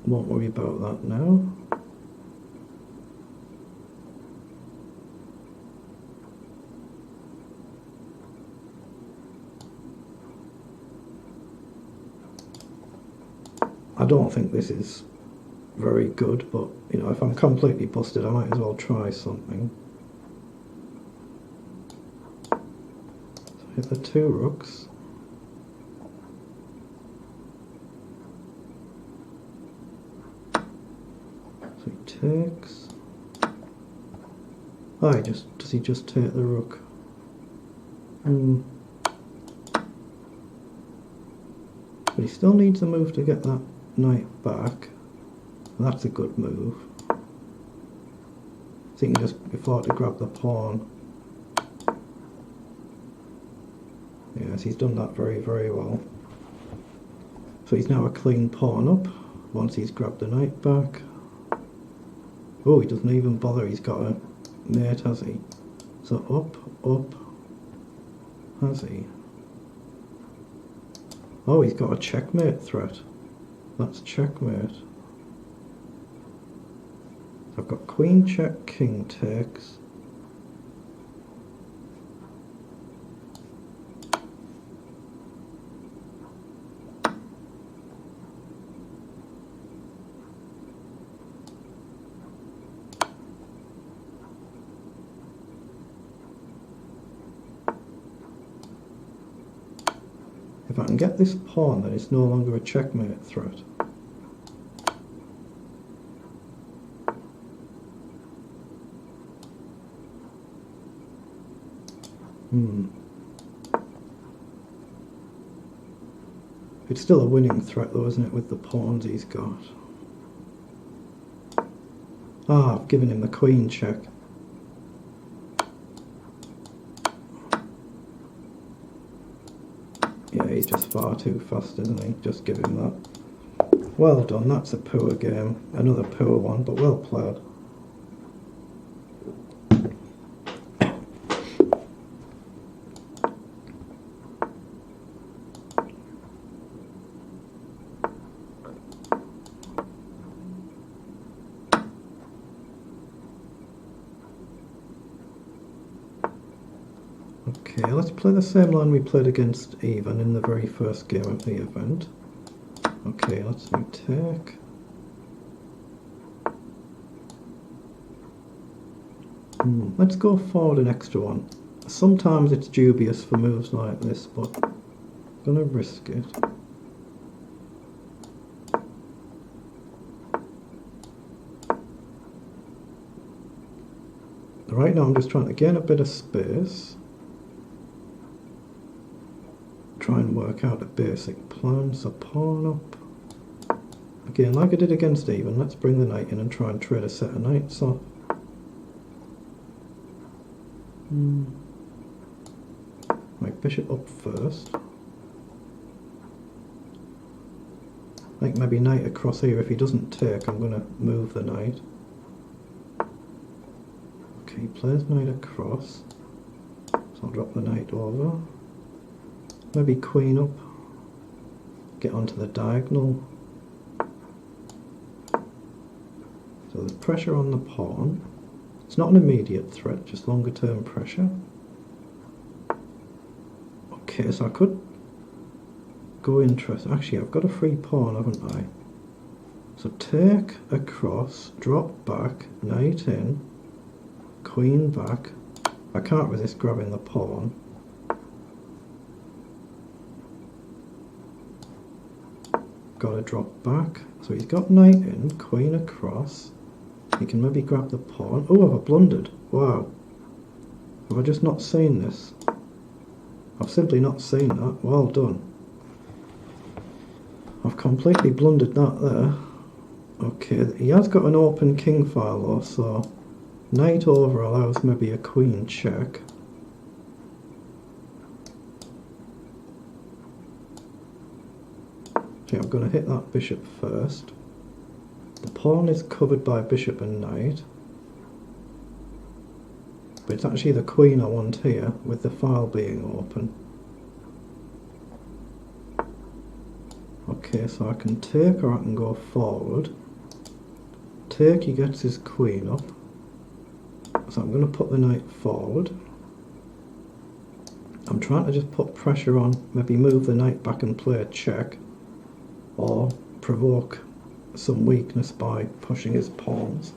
Won't worry about that now. I don't think this is very good, but you know, if I'm completely busted, I might as well try something. So hit the 2 rooks. So he takes. Oh, does he just take the rook? But he still needs a move to get that knight back. That's a good move. So he can just afford to grab the pawn. Yes, he's done that very, very well. So he's now a clean pawn up once he's grabbed the knight back. Oh, he doesn't even bother, he's got a mate, has he? So up, has he? Oh, he's got a checkmate threat. That's checkmate. I've got queen check, king takes. If I can get this pawn, then it's no longer a checkmate threat. It's still a winning threat though, isn't it, with the pawns he's got. Ah, I've given him the queen check. Yeah, he's just far too fast, isn't he? Just give him that. Well done, that's a poor game. Another poor one, but well played. Okay, let's play the same line we played against Ivan in the very first game of the event. Okay, let's do take. Let's go forward an extra one. Sometimes it's dubious for moves like this, but I'm gonna risk it. Right now I'm just trying to gain a bit of space. Try and work out a basic plan. So pawn up. Again, like I did against Ivan, let's bring the knight in and try and trade a set of knights off. Right, bishop up first. I think maybe knight across here. If he doesn't take, I'm going to move the knight. Okay, he plays knight across. So I'll drop the knight over. Maybe queen up. Get onto the diagonal. So there's pressure on the pawn. It's not an immediate threat, just longer term pressure. Okay, so I could go interest. Actually, I've got a free pawn, haven't I? So take across, drop back, knight in, queen back. I can't resist grabbing the pawn. Got to drop back. So he's got knight in, queen across. He can maybe grab the pawn. Oh, I've blundered. Wow. Have I just not seen this? I've simply not seen that. Well done. I've completely blundered that there. Okay, he has got an open king file though, so knight over allows maybe a queen check. Okay, I'm going to hit that bishop first. The pawn is covered by bishop and knight. But it's actually the queen I want here, with the file being open. Okay, so I can take or I can go forward. Take, he gets his queen up. So I'm going to put the knight forward. I'm trying to just put pressure on, maybe move the knight back and play a check. Or provoke some weakness by pushing his pawns.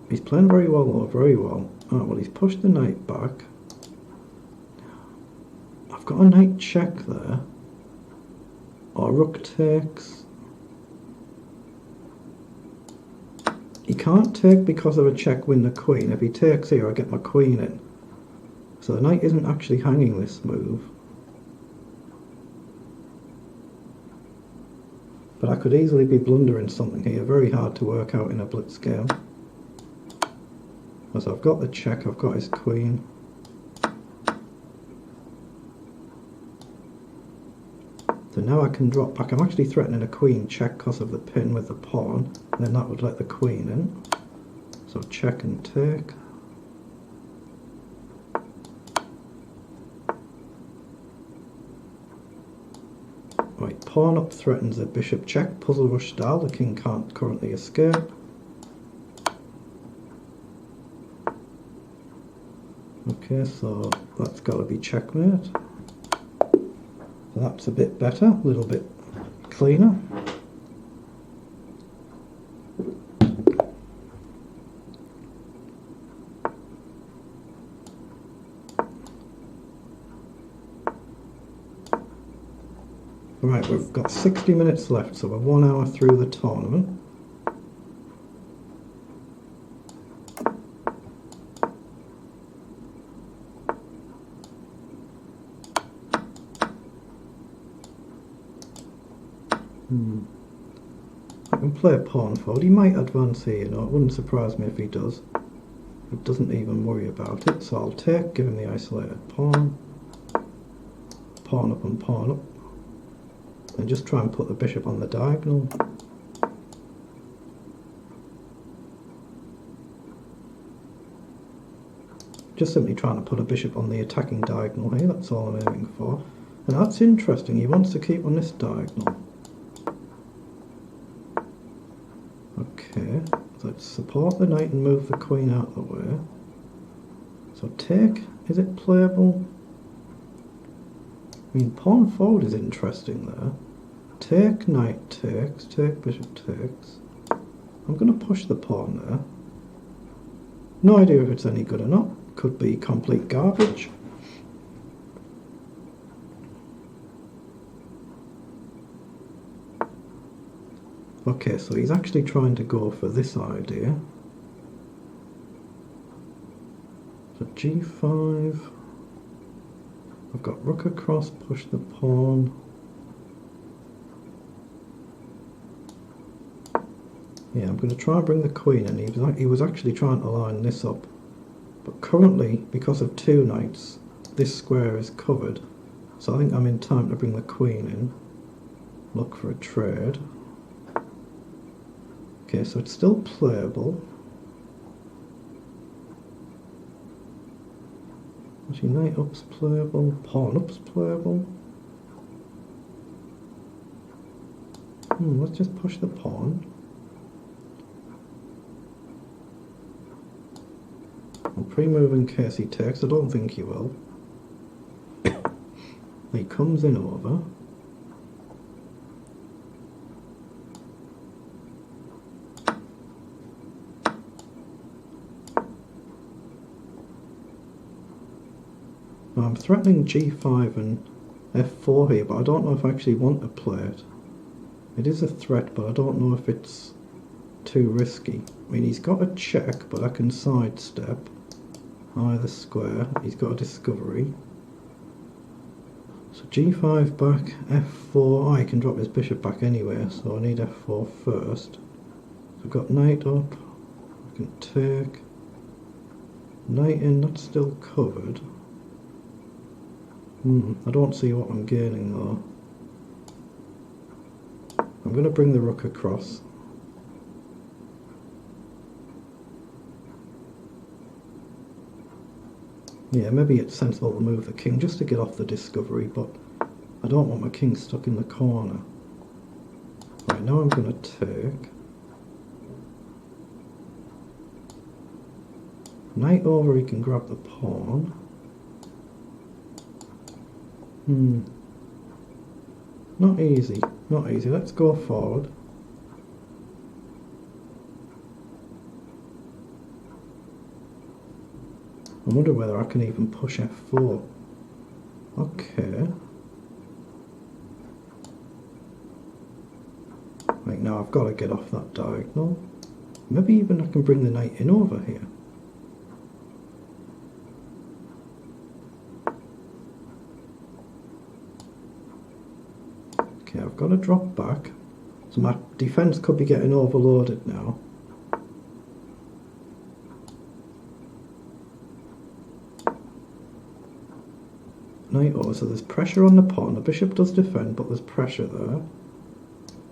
He's playing very well though, very well. Oh, well, he's pushed the knight back. I've got a knight check there. Or rook takes. He can't take because of a check win the queen. If he takes here, I get my queen in. So the knight isn't actually hanging this move. But I could easily be blundering something here, very hard to work out in a blitz game. So I've got the check, I've got his queen. So now I can drop back. I'm actually threatening a queen check because of the pin with the pawn. And then that would let the queen in. So check and take. Right, pawn up threatens a bishop check, puzzle rush style. The king can't currently escape. Okay, so that's got to be checkmate. So that's a bit better, a little bit cleaner. Right, we've got 60 minutes left, so we're 1 hour through the tournament. I can play pawn forward. He might advance here, you know, it wouldn't surprise me if he does. He doesn't even worry about it, so I'll take, give him the isolated pawn. Pawn up and pawn up. And just try and put the bishop on the diagonal. Just simply trying to put a bishop on the attacking diagonal here, that's all I'm aiming for. And that's interesting, he wants to keep on this diagonal. Okay, let's support the knight and move the queen out of the way. So take, is it playable? I mean, pawn forward is interesting there. Take, knight takes, take, bishop takes. I'm going to push the pawn there. No idea if it's any good or not. Could be complete garbage. Okay, so he's actually trying to go for this idea. So g5. I've got rook across, push the pawn. Yeah, I'm going to try and bring the queen in. He was actually trying to line this up. But currently, because of two knights, this square is covered. So I think I'm in time to bring the queen in. Look for a trade. Okay, so it's still playable. Actually, knight up's playable, pawn up's playable. Let's just push the pawn. I'll pre-move in case he takes. I don't think he will. He comes in over. Now I'm threatening g5 and f4 here, but I don't know if I actually want to play it. It is a threat, but I don't know if it's too risky. I mean, he's got a check, but I can sidestep either square. He's got a discovery. So g5 back, f4. Oh, he can drop his bishop back anyway, so I need f4 first. So I've got knight up. I can take. Knight in, that's still covered. I don't see what I'm gaining though. I'm going to bring the rook across. Yeah, maybe it's sensible to move the king just to get off the discovery, but I don't want my king stuck in the corner. Right, now I'm going to take. Knight over, he can grab the pawn. Not easy, not easy. Let's go forward. I wonder whether I can even push f4. Okay. Right, now I've got to get off that diagonal. Maybe even I can bring the knight in over here. Okay, I've got to drop back. So my defence could be getting overloaded now. Knight over, so there's pressure on the pawn. The bishop does defend, but there's pressure there.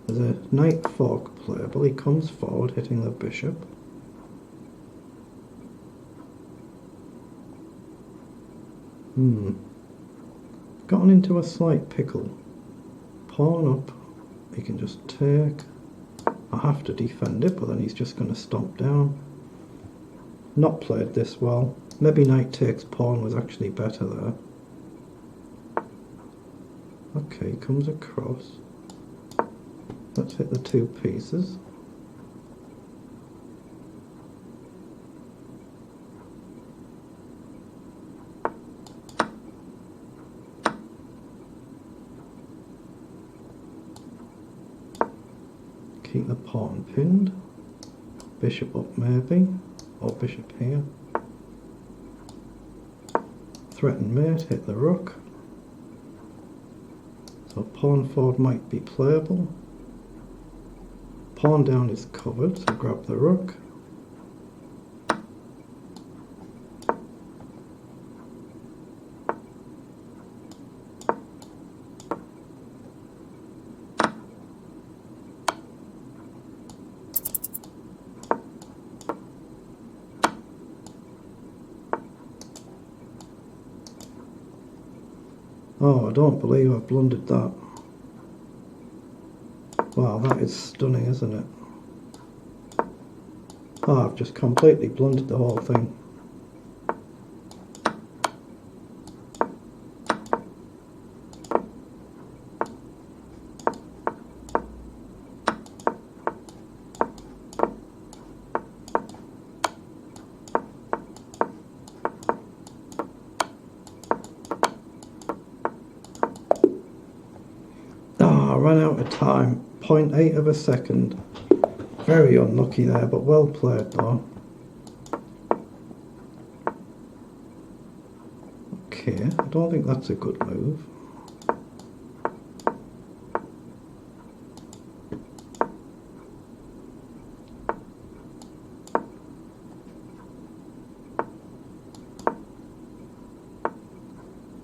There's a knight fork playable. He comes forward, hitting the bishop. Gotten into a slight pickle. Pawn up. He can just take. I have to defend it, but then he's just going to stomp down. Not played this well. Maybe knight takes pawn was actually better there. Okay, he comes across. Let's hit the two pieces. Keep the pawn pinned. Bishop up maybe, or bishop here. Threaten mate, hit the rook. So pawn forward might be playable. pawn down is covered, so grab the rook. Oh, I don't believe I've blundered that. Wow, that is stunning, isn't it? Oh, I've just completely blundered the whole thing. I ran out of time. 0.8 of a second. Very unlucky there, but well played though. Okay, I don't think that's a good move.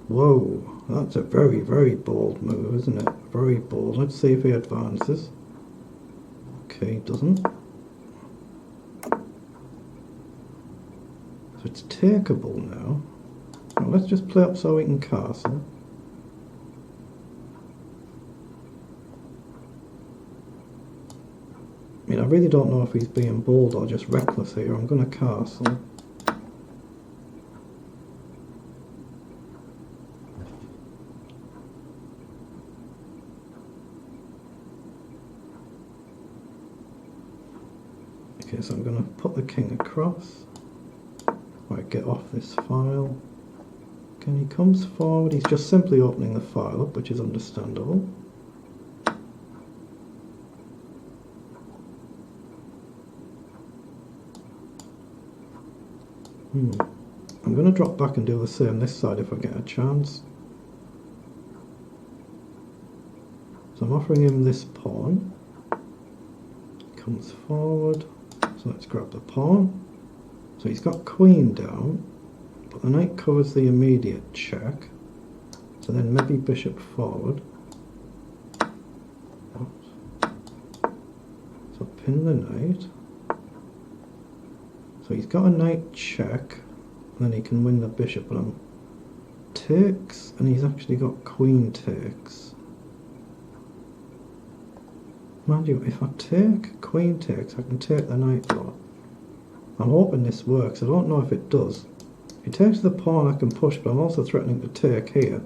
Whoa, that's a very, very bold move, isn't it? Very bold. Let's see if he advances. Okay, he doesn't. So it's takeable now. Now let's just play up so we can castle. I mean, I really don't know if he's being bold or just reckless here. I'm going to castle. Okay, so I'm going to put the king across. Right, get off this file. Can he comes forward? He's just simply opening the file up, which is understandable. I'm going to drop back and do the same this side if I get a chance. So I'm offering him this pawn. Comes forward. So let's grab the pawn. So he's got queen down, but the knight covers the immediate check. So then maybe bishop forward. So pin the knight. So he's got a knight check, and then he can win the bishop, but takes, and he's actually got queen takes. Mind you, if I take queen takes, I can take the knight though. I'm hoping this works. I don't know if it does. If he takes the pawn, I can push, but I'm also threatening to take here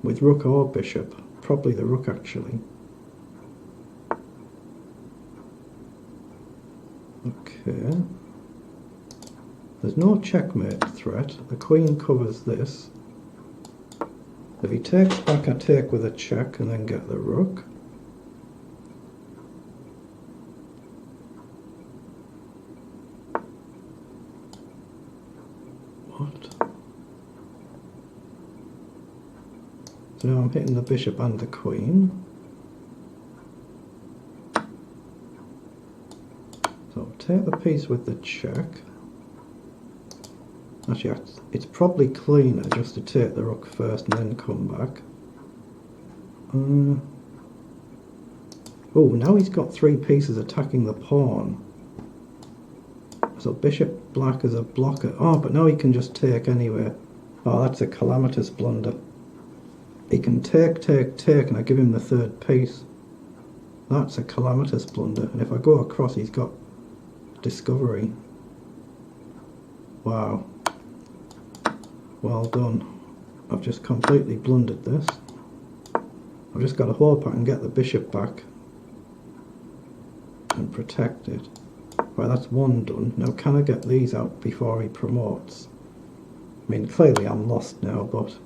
with rook or bishop. Probably the rook actually. Okay. There's no checkmate threat. The queen covers this. If he takes back, I take with a check and then get the rook. What? So now I'm hitting the bishop and the queen. So take the piece with the check. Actually, it's probably cleaner just to take the rook first and then come back. Oh, now he's got three pieces attacking the pawn. So bishop black is a blocker. Oh, but now he can just take anyway. Oh, that's a calamitous blunder. He can take, and I give him the third piece. That's a calamitous blunder. And if I go across, he's got discovery. Wow. Well done. I've just completely blundered this. I've just got to hope I can get the bishop back and protect it. Right, that's one done. Now can I get these out before he promotes? I mean, clearly I'm lost now, but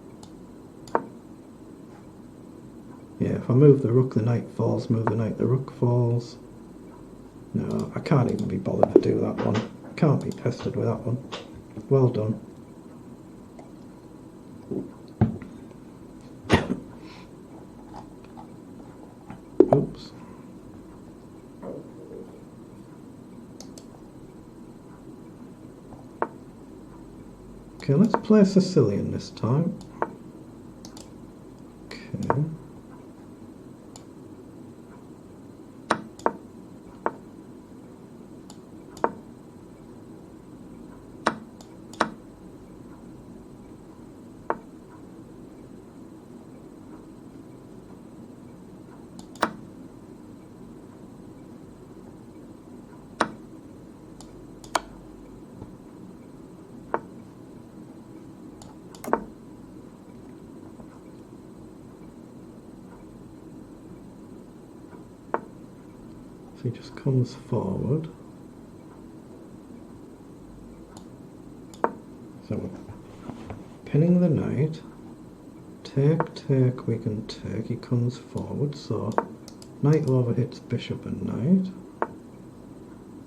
yeah, if I move the rook, the knight falls. Move the knight, the rook falls. No, I can't even be bothered to do that one. Can't be pestered with that one. Well done. Oops. Okay, let's play Sicilian this time. Okay. So he just comes forward. So we're pinning the knight. Take, take, we can take. He comes forward, so knight overhits bishop and knight.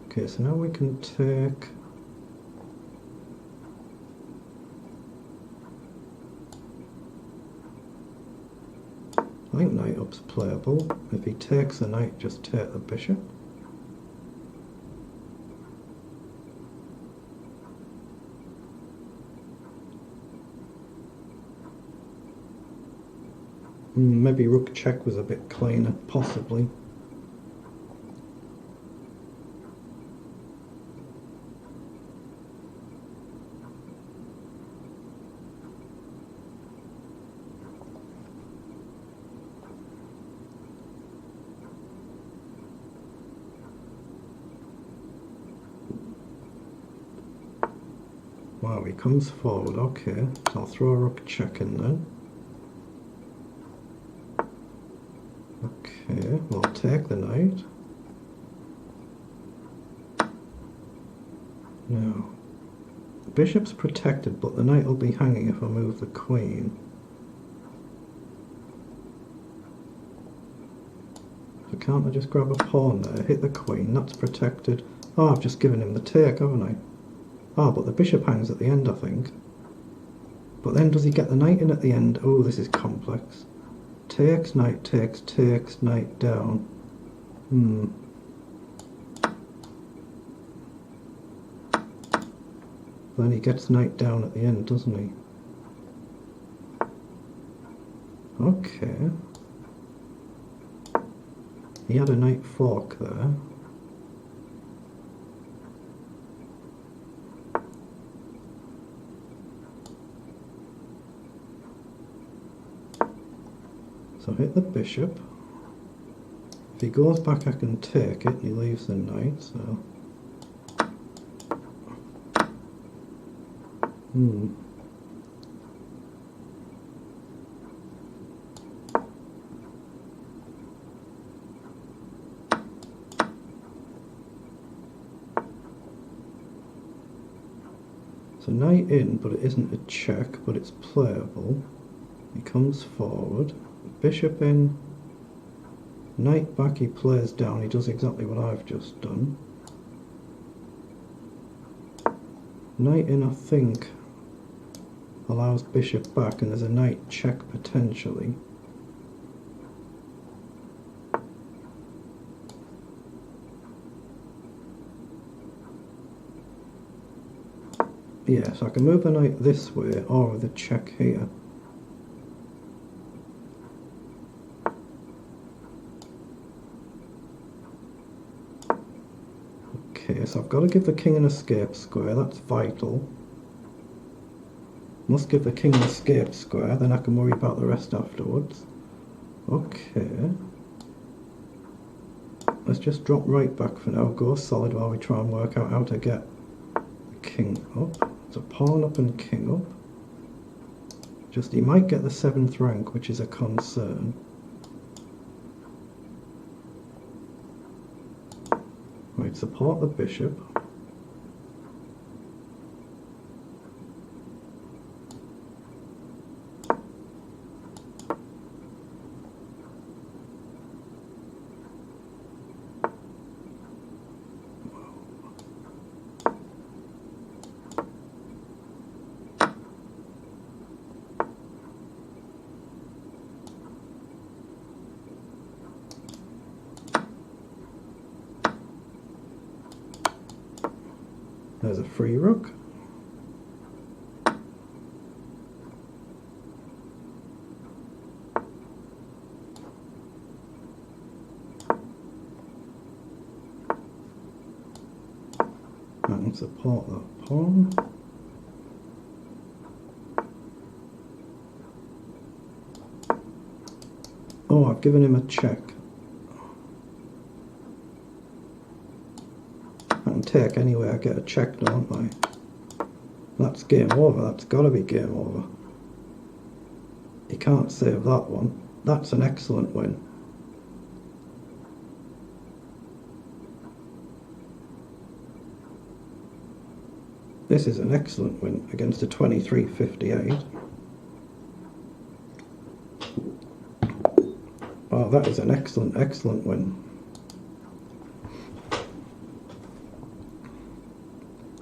Okay, so now we can take. I think knight up's playable. If he takes the knight, just take the bishop. Maybe rook check was a bit cleaner, possibly. Wow, he comes forward, okay. So I'll throw a rook check in then. Okay, we'll take the knight. Now, the bishop's protected, but the knight will be hanging if I move the queen. So can't I just grab a pawn there, hit the queen, that's protected. Oh, I've just given him the take, haven't I? Ah, but the bishop hangs at the end, I think. But then does he get the knight in at the end? Oh, this is complex. Takes, knight, knight down. Then he gets knight down at the end, doesn't he? Okay. He had a knight fork there. So hit the bishop. If he goes back, I can take it, and he leaves the knight, so... So knight in, but it isn't a check, but it's playable. He comes forward. Bishop in. Knight back, he plays down. He does exactly what I've just done. Knight in, I think, allows bishop back, and there's a knight check potentially. Yeah, so I can move the knight this way, or with a check here. Okay, so I've got to give the king an escape square, that's vital. Must give the king an escape square, then I can worry about the rest afterwards. Okay. Let's just drop right back for now, go solid while we try and work out how to get the king up. So pawn up and king up. Just, he might get the 7th rank, which is a concern. Right, support the bishop. There's a free rook. can support that pawn. Oh, I've given him a check. I can take anyway, I get a check, don't I? That's game over, that's gotta be game over. You can't save that one. That's an excellent win. This is an excellent win against a 23-58. Oh, that is an excellent, excellent win.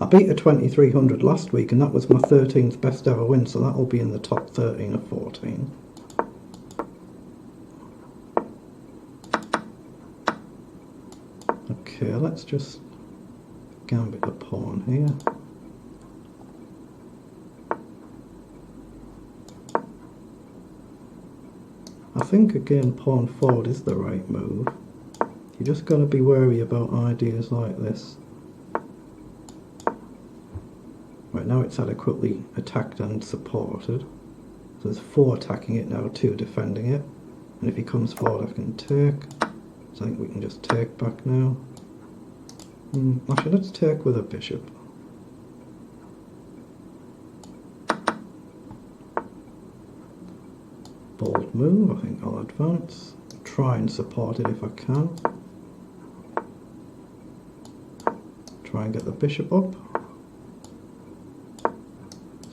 I beat a 2300 last week and that was my 13th best ever win, so that'll be in the top 13 or 14. Okay, let's just gambit the pawn here. I think again pawn forward is the right move. You just got to be wary about ideas like this. Right, now it's adequately attacked and supported. So there's 4 attacking it now, 2 defending it. And if he comes forward I can take. So I think we can just take back now. Actually, let's take with a bishop. Bold move, I think I'll advance. Try and support it if I can. Try and get the bishop up.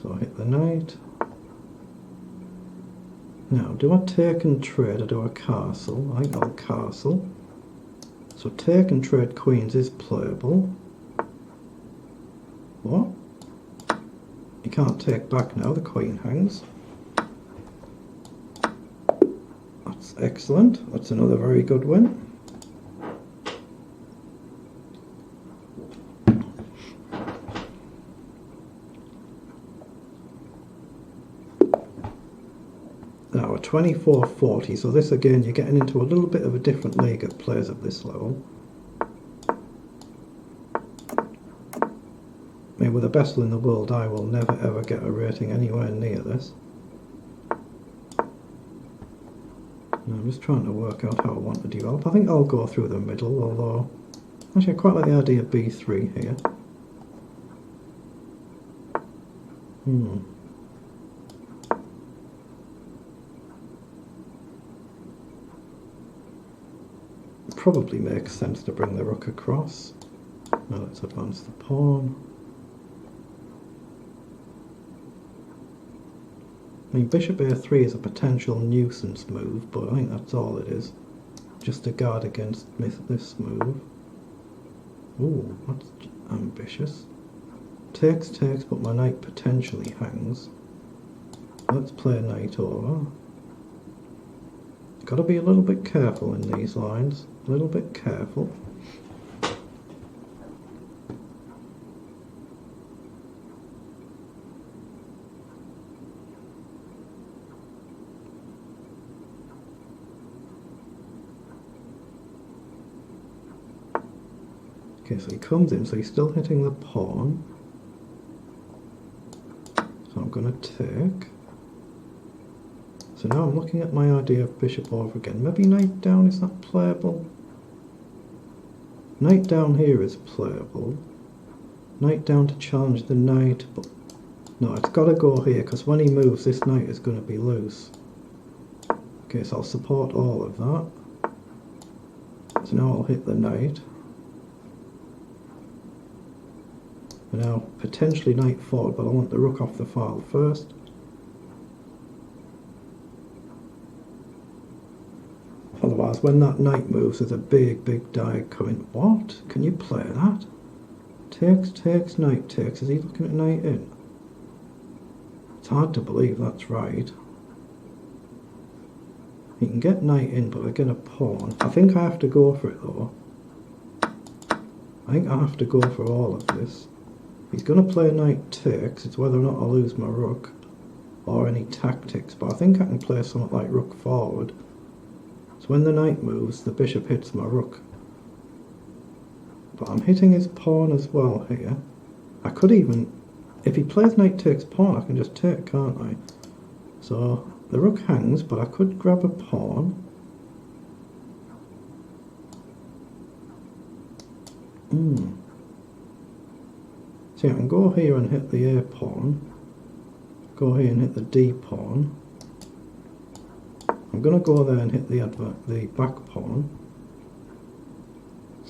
So I hit the knight. Now, do I take and trade or do I castle? I think I'll castle. So take and trade queens is playable. What? You can't take back now, the queen hangs. That's excellent. That's another very good win. Now a 24-40, so this again you're getting into a little bit of a different league of players at this level. I mean, with the best in the world I will never ever get a rating anywhere near this. I'm just trying to work out how I want to develop. I think I'll go through the middle, although actually I quite like the idea of b3 here. Probably makes sense to bring the rook across. Now let's advance the pawn. I mean, bishop a3 is a potential nuisance move, but I think that's all it is. Just to guard against this move. Ooh, that's ambitious. Takes, but my knight potentially hangs. Let's play knight over. Got to be a little bit careful in these lines. A little bit careful. Okay, so he comes in, so he's still hitting the pawn. So I'm going to take. So now I'm looking at my idea of bishop over again. Maybe knight down, is that playable? Knight down here is playable. Knight down to challenge the knight, but no, it's got to go here, because when he moves, this knight is going to be loose. Okay, so I'll support all of that. So now I'll hit the knight. And now potentially knight forward, but I want the rook off the file first. Otherwise, when that knight moves, there's a big diag coming. What? Can you play that? Takes, knight takes. Is he looking at knight in? It's hard to believe that's right. He can get knight in, but I get a pawn. I think I have to go for it, though. I think I have to go for all of this. He's going to play knight takes. It's whether or not I lose my rook or any tactics, but I think I can play something like rook forward. So when the knight moves, the bishop hits my rook. But I'm hitting his pawn as well here. I could even, if he plays knight takes pawn, I can just take, can't I? So the rook hangs, but I could grab a pawn. See, I can go here and hit the A pawn, go here and hit the D pawn. I'm going to go there and hit the back pawn.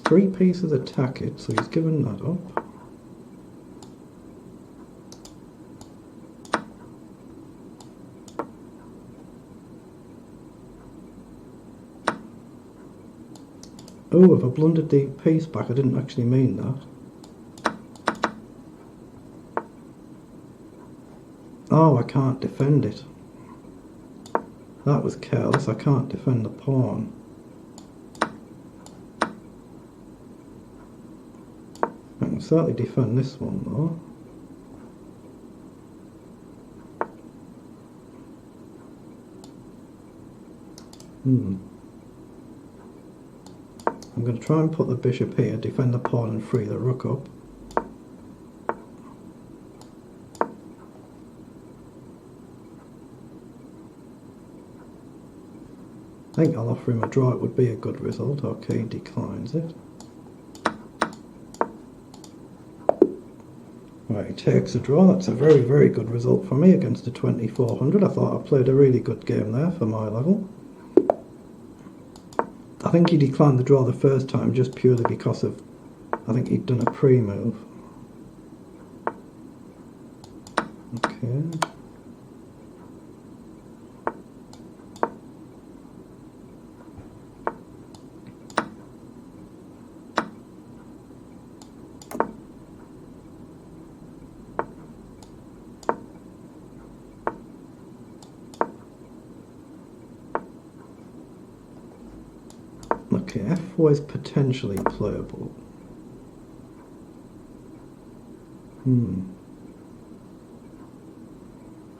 3 pieces attack it, so he's given that up. Oh, if I blundered the piece back, I didn't actually mean that. Oh, I can't defend it. That was careless, I can't defend the pawn. I can certainly defend this one though. I'm going to try and put the bishop here, defend the pawn and free the rook up. I think I'll offer him a draw, it would be a good result. Okay, he declines it. Right, he takes a draw. That's a very, very good result for me against a 2400. I thought I played a really good game there for my level. I think he declined the draw the first time just purely because of, I think he'd done a pre-move. Okay. Okay, f4 is potentially playable.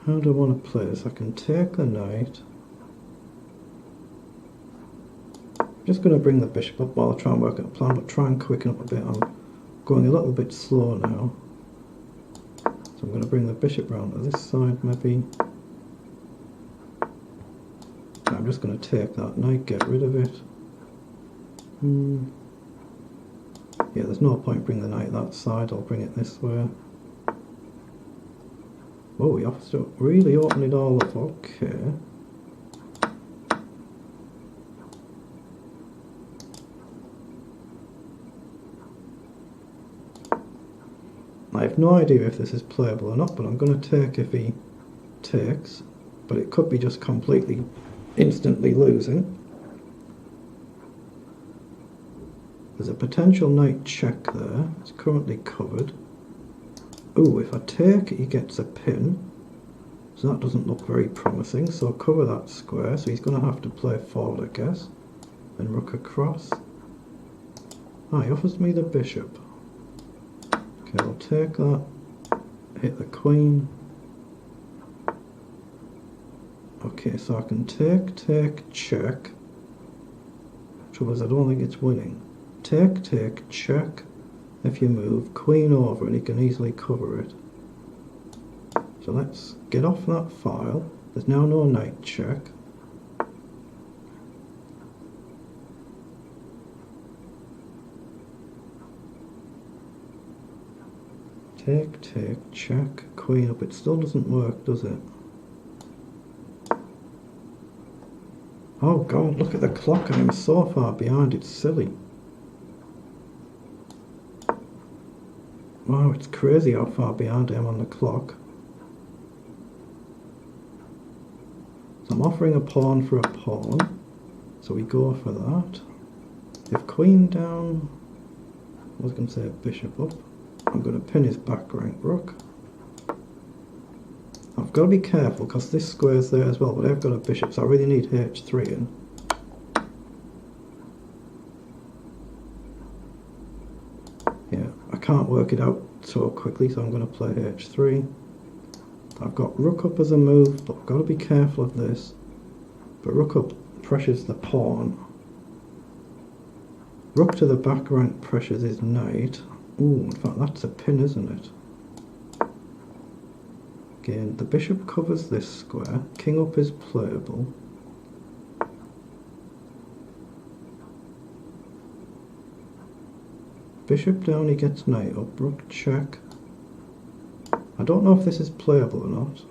How do I want to play this? I can take the knight. Just going to bring the bishop up while I try and work out a plan, but try and quicken up a bit. I'm going a little bit slow now. So I'm going to bring the bishop round to this side maybe. I'm just going to take that knight, get rid of it. Yeah, there's no point bringing the knight that side, I'll bring it this way. Oh, he offers to really open it all up, okay. I have no idea if this is playable or not, but I'm going to take if he takes, but it could be just completely, instantly losing. There's a potential knight check there, it's currently covered. Oh, if I take, he gets a pin, so that doesn't look very promising, so I'll cover that square, so he's going to have to play forward, I guess, and rook across. Ah, he offers me the bishop. Okay, I'll take that, hit the queen. Okay, so I can take, check. Trouble is I don't think it's winning. Take, check. If you move, queen over, and he can easily cover it. So let's get off that file. There's now no knight check. Take, check, queen up. It still doesn't work, does it? Oh god, look at the clock, I'm so far behind, it's silly. Wow, it's crazy how far behind I am on the clock. So I'm offering a pawn for a pawn, so we go for that. If queen down, I was going to say bishop up, I'm going to pin his back rank rook. I've got to be careful because this square's there as well, but I've got a bishop, so I really need h3 in. Yeah, I can't work it out so quickly, so I'm going to play h3. I've got rook up as a move, but I've got to be careful of this. But rook up pressures the pawn. Rook to the back rank pressures his knight. Ooh, in fact that's a pin, isn't it? Again, the bishop covers this square. King up is playable. Bishop down, he gets knight up. Rook check. I don't know if this is playable or not.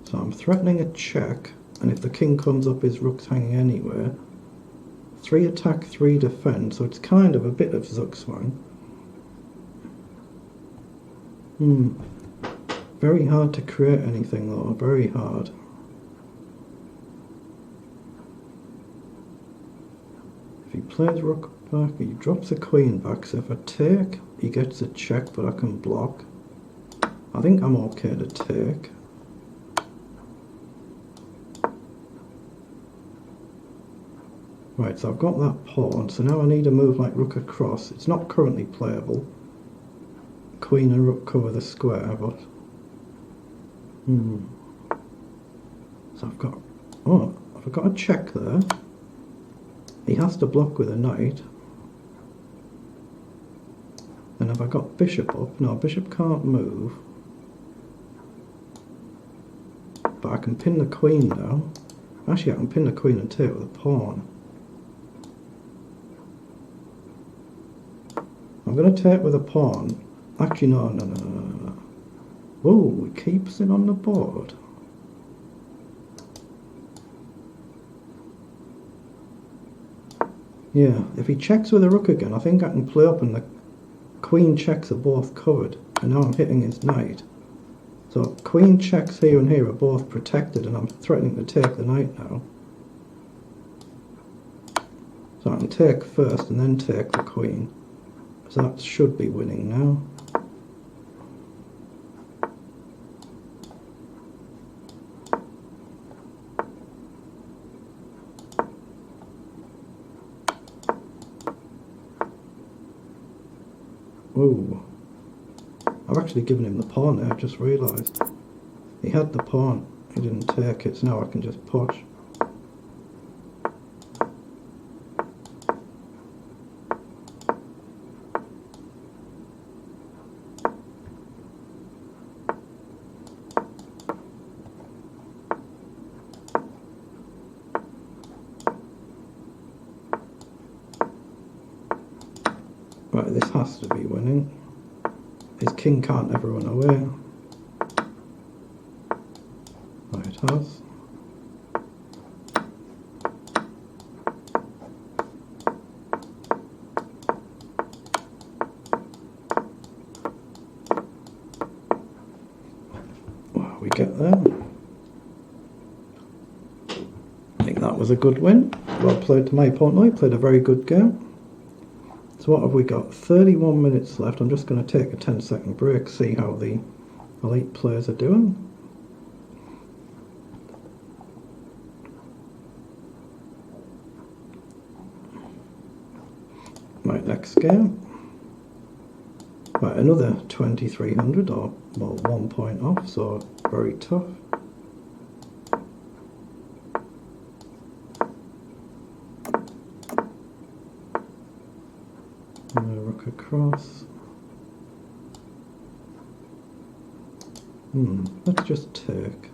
So I'm threatening a check, and if the king comes up, his rook's hanging anywhere. 3 attack, 3 defend, so it's kind of a bit of Zugzwang. Very hard to create anything though, very hard. If he plays rook back, he drops a queen back, so if I take, he gets a check, but I can block. I think I'm okay to take. Right, so I've got that pawn, so now I need a move like rook across. It's not currently playable. Queen and rook cover the square, but... So I've got... Oh, I've got a check there. He has to block with a knight. Then have I got bishop up? No, bishop can't move. But I can pin the queen now. Actually, I can pin the queen and take with a pawn. I'm going to take with a pawn. Actually, no. Whoa, it keeps it on the board. Yeah, if he checks with a rook again, I think I can play up and the queen checks are both covered. And now I'm hitting his knight. So queen checks here and here are both protected, and I'm threatening to take the knight now. So I can take first and then take the queen. So that should be winning now. Ooh. I've actually given him the pawn there, I've just realised. He had the pawn, he didn't take it, so now I can just push. Right, this has to be winning. His king can't ever run away. Right, it has. Wow, we get there. I think that was a good win. Well played to my opponent. He played a very good game. So what have we got? 31 minutes left. I'm just going to take a 10-second break, see how the elite players are doing. Right, next game. Right, another 2300, or well, 1 point off, so very tough. Rook across. Let's just take.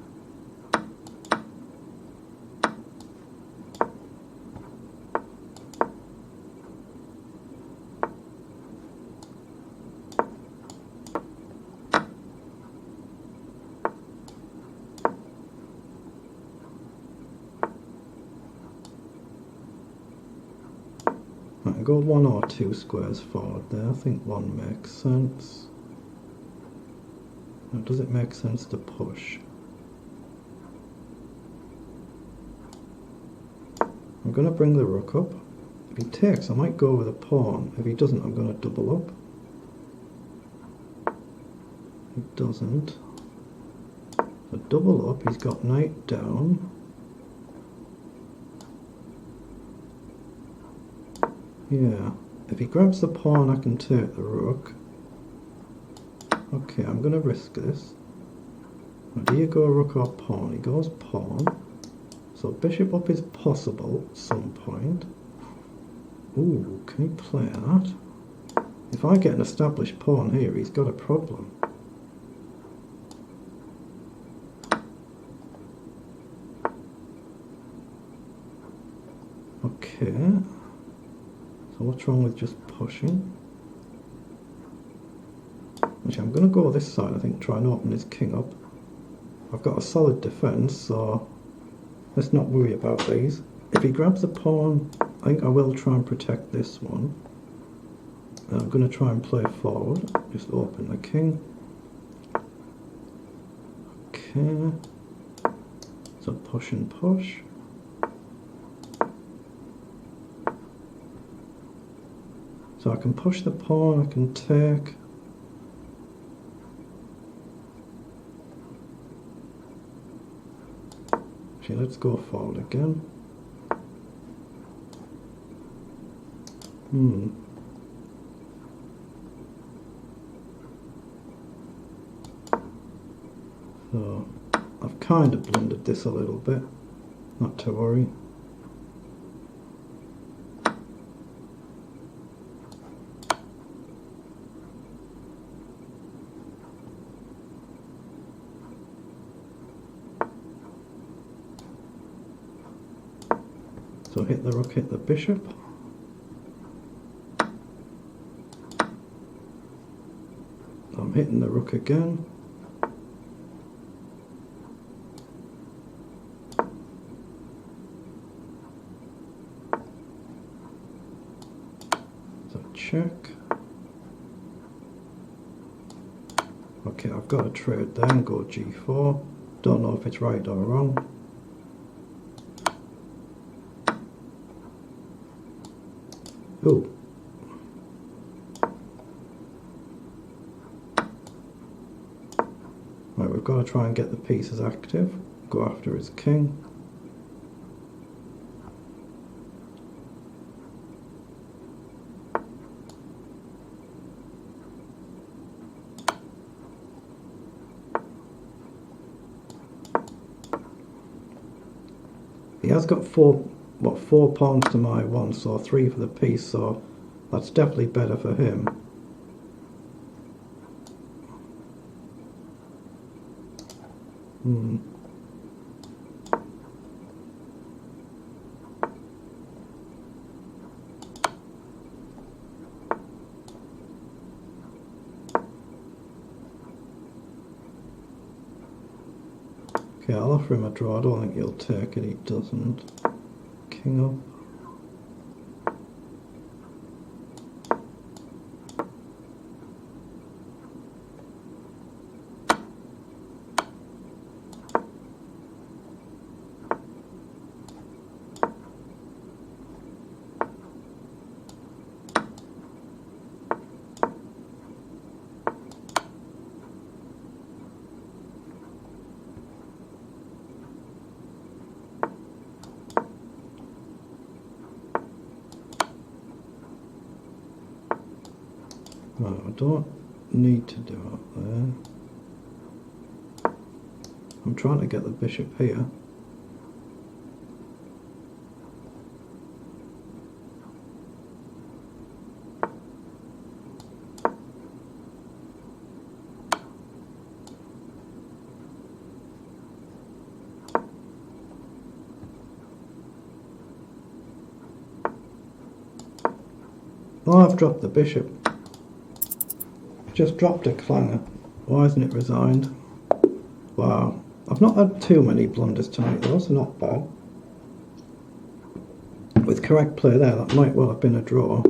Right, go 1 or 2 squares forward there. I think 1 makes sense. Now, does it make sense to push? I'm going to bring the rook up. If he takes, I might go with a pawn. If he doesn't, I'm going to double up. If he doesn't. So double up, he's got knight down. Yeah, if he grabs the pawn, I can take the rook. Okay, I'm going to risk this. Now, do you go rook or pawn? He goes pawn. So bishop up is possible at some point. Ooh, can he play that? If I get an established pawn here, he's got a problem. Okay. So what's wrong with just pushing? Actually, I'm going to go this side, I think, try and open his king up. I've got a solid defence, so let's not worry about these. If he grabs a pawn, I think I will try and protect this one. I'm going to try and play forward, just open the king. Okay, so push and push. So I can push the pawn, I can take. Actually, let's go forward again. So I've kind of blundered this a little bit, not to worry. So hit the rook, hit the bishop. I'm hitting the rook again. So check. Okay, I've got to trade there and go g4. Don't know if it's right or wrong. Ooh. Right, we've got to try and get the pieces active. Go after his king. He has got four pawns to my one, so 3 for the piece, so that's definitely better for him. Okay, I'll offer him a draw. I don't think he'll take it. He doesn't. King up. No, I don't need to do it there. I'm trying to get the bishop here. Oh, I've dropped the bishop. Just dropped a clanger. Why isn't it resigned? Wow. I've not had too many blunders tonight though, so not bad. With correct play there, that might well have been a draw.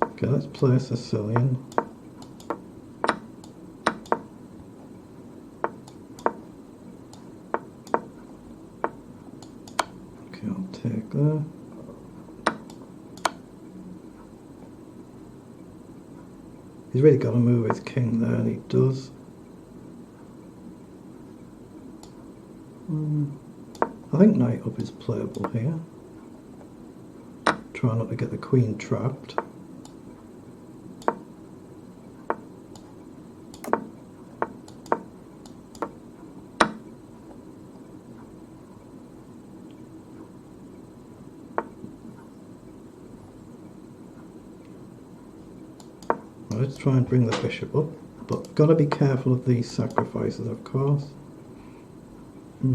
Okay, let's play Sicilian. Okay, I'll take that. He's really got to move his king there, and he does. I think knight up is playable here. Try not to get the queen trapped. Right, let's try and bring the bishop up, but got to be careful of these sacrifices, of course.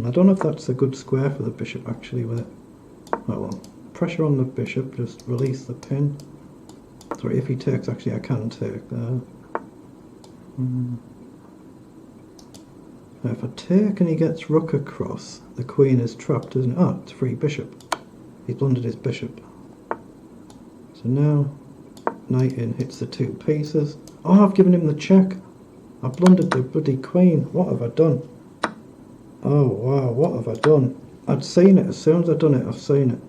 I don't know if that's a good square for the bishop actually with it. Oh well, pressure on the bishop, just release the pin. Sorry, if he takes, actually I can take that. Now if I take and he gets rook across, the queen is trapped, isn't it? Ah, it's free bishop. He's blundered his bishop. So now, knight in hits the two pieces. Oh, I've given him the check. I blundered the bloody queen. What have I done? Oh wow, what have I done? I'd seen it. As soon as I'd done it, I've seen it.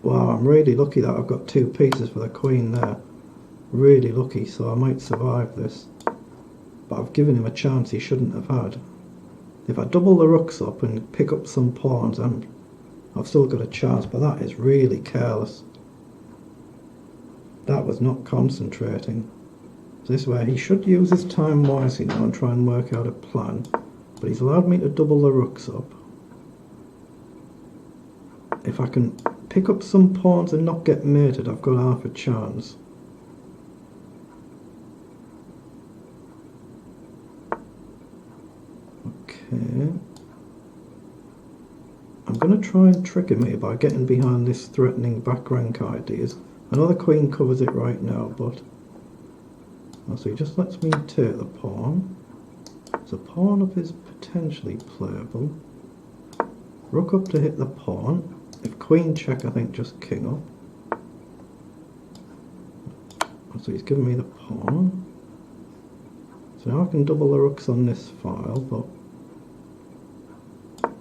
Wow, I'm really lucky that I've got two pieces for the queen there. Really lucky, so I might survive this. But I've given him a chance he shouldn't have had. If I double the rooks up and pick up some pawns, I've still got a chance, but that is really careless. That was not concentrating. So this way, he should use his time wisely now and try and work out a plan. But he's allowed me to double the rooks up. If I can pick up some pawns and not get mated, I've got half a chance. Okay. I'm going to try and trick him here by getting behind this threatening back rank ideas. I know the queen covers it right now, but... So he just lets me take the pawn. So pawn up is potentially playable. Rook up to hit the pawn. If queen check, I think just king up. So he's given me the pawn. So now I can double the rooks on this file, but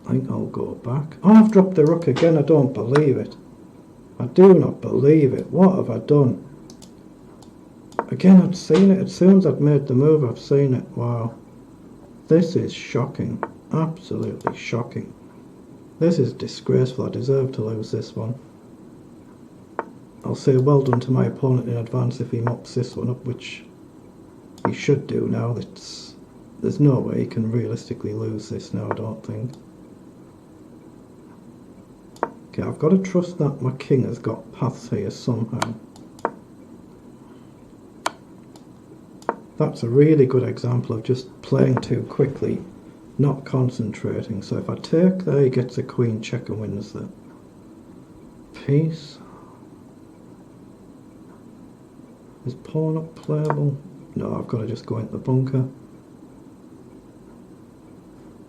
I think I'll go back. Oh, I've dropped the rook again. I don't believe it. I do not believe it. What have I done? Again, I'd seen it. As soon as I'd made the move, I've seen it. Wow. This is shocking. Absolutely shocking. This is disgraceful. I deserve to lose this one. I'll say well done to my opponent in advance if he mops this one up, which he should do now. There's no way he can realistically lose this now, I don't think. Okay, I've got to trust that my king has got paths here somehow. That's a really good example of just playing too quickly, not concentrating. So if I take there, he gets a queen check and wins the piece. Is pawn up playable? No, I've got to just go into the bunker.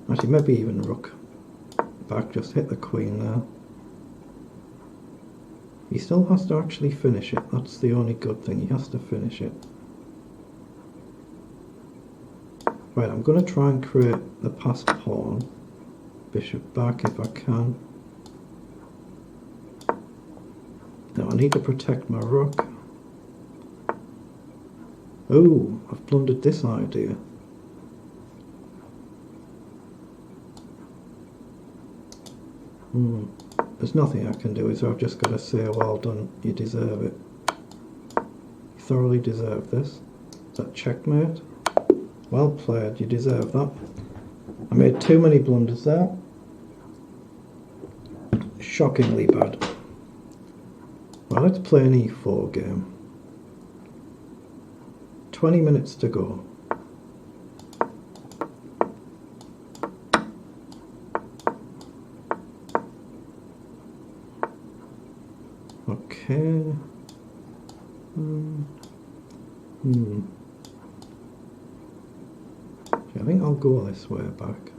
Actually, maybe even rook back, just hit the queen there. He still has to actually finish it. That's the only good thing. He has to finish it. Right, I'm going to try and create the passed pawn. Bishop back if I can. Now I need to protect my rook. Oh, I've blundered this idea. There's nothing I can do, so I've just got to say, well done, you deserve it. You thoroughly deserve this. Is that checkmate? Well played, you deserve that. I made too many blunders there. Shockingly bad. Well, let's play an e4 game. 20 minutes to go. Okay. I think I'll go this way back.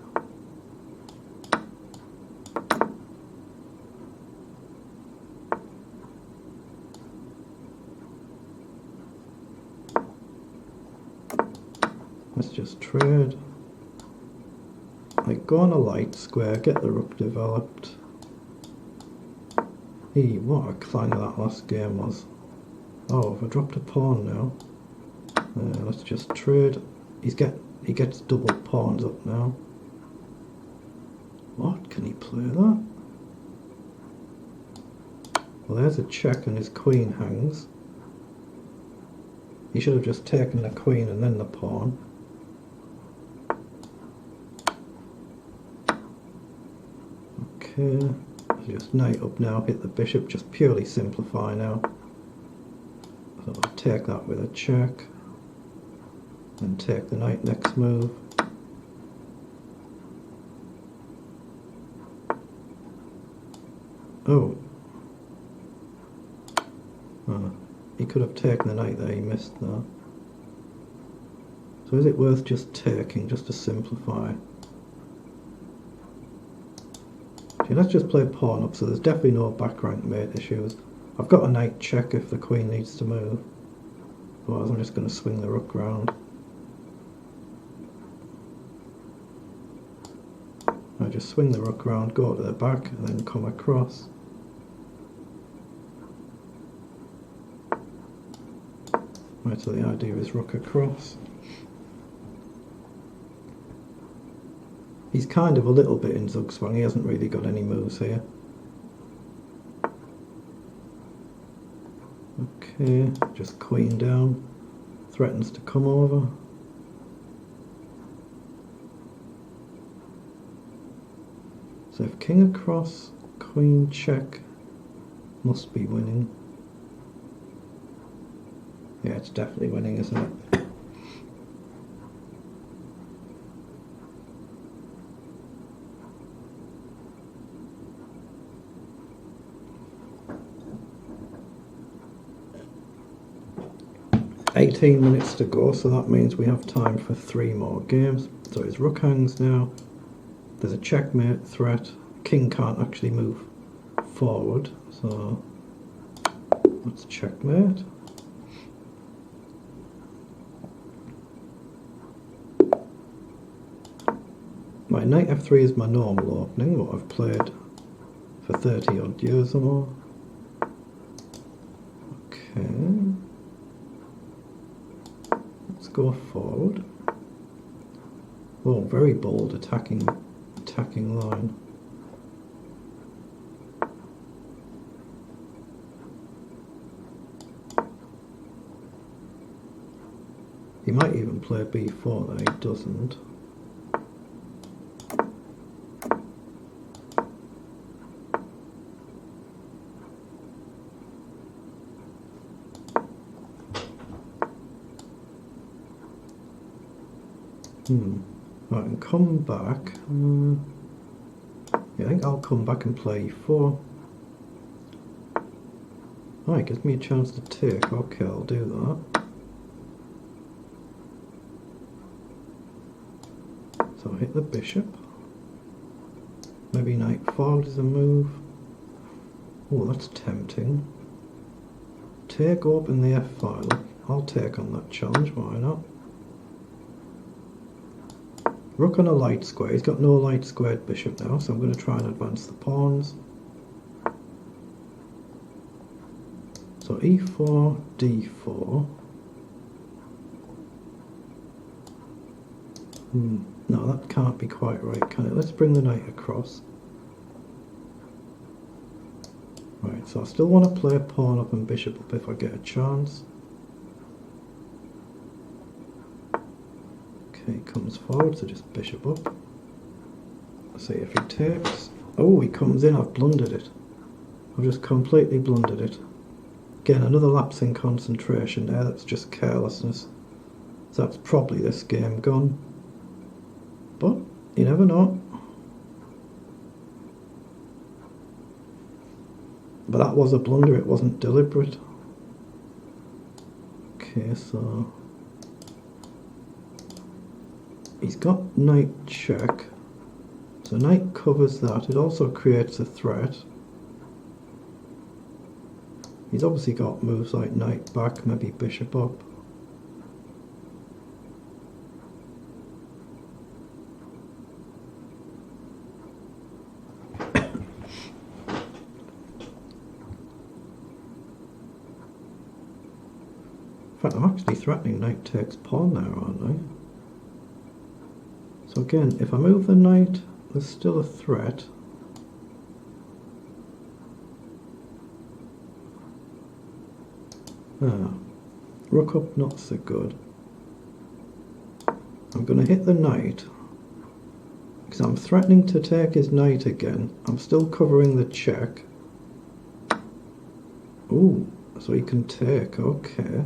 Let's just trade. Like, go on a light square, get the rook developed. Hey, what a clang that last game was. Oh, have I dropped a pawn now? Let's just trade. He gets double pawns up now. What? Can he play that? Well, there's a check and his queen hangs. He should have just taken the queen and then the pawn. Okay, just knight up now, hit the bishop, just purely simplify now. So I'll take that with a check, and take the knight next move. Oh. He could have taken the knight there, he missed there. So is it worth just taking, just to simplify? Okay, let's just play pawn up, so there's definitely no back rank mate issues. I've got a knight check if the queen needs to move. Otherwise I'm just going to swing the rook round. I just swing the rook round, go to the back, and then come across. Right, so the idea is rook across. He's kind of a little bit in Zugzwang, he hasn't really got any moves here. Okay, just queen down, threatens to come over. So if king across, queen check, must be winning. Yeah, it's definitely winning, isn't it? "18 minutes to go, so that means we have time for 3 more games. So his rook hangs now. There's a checkmate threat. King can't actually move forward, so let's checkmate. My knight f3 is my normal opening, what I've played for 30 odd years or more. Okay. Let's go forward. Oh, very bold attacking line. He might even play b4 there, he doesn't. Right, and come back. Yeah, I think I'll come back and play e4. Right, gives me a chance to take. Okay, I'll do that. So I hit the bishop. Maybe knight forward is a move. Oh, that's tempting. Take, open the f file. I'll take on that challenge, why not? Rook on a light square. He's got no light squared bishop now, so I'm going to try and advance the pawns. So e4, d4. No, that can't be quite right, can it? Let's bring the knight across. Right, so I still want to play a pawn up and bishop up if I get a chance. He comes forward, so just bishop up. Let's see if he takes. Oh, he comes in, I've blundered it. I've just completely blundered it. Again, another lapse in concentration there, that's just carelessness. So that's probably this game gone. But, you never know. But that was a blunder, it wasn't deliberate. Okay, so he's got knight check, so knight covers that. It also creates a threat. He's obviously got moves like knight back, maybe bishop up. In fact, I'm actually threatening knight takes pawn there, aren't I? So again, if I move the knight, there's still a threat. Rook up, not so good. I'm going to hit the knight, because I'm threatening to take his knight again. I'm still covering the check. Ooh, So he can take, okay.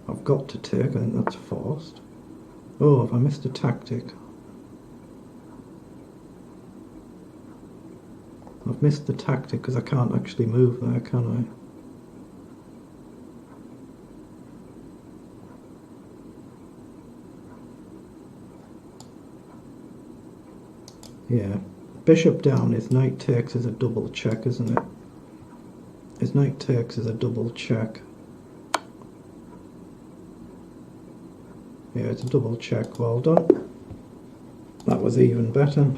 I've got to take, I think that's forced. Oh, have I missed a tactic? I've missed the tactic because I can't actually move there, can I? Yeah. Bishop down, his knight takes is a double check, isn't it? His knight takes is a double check. Yeah, it's a double check, well done. That was even better.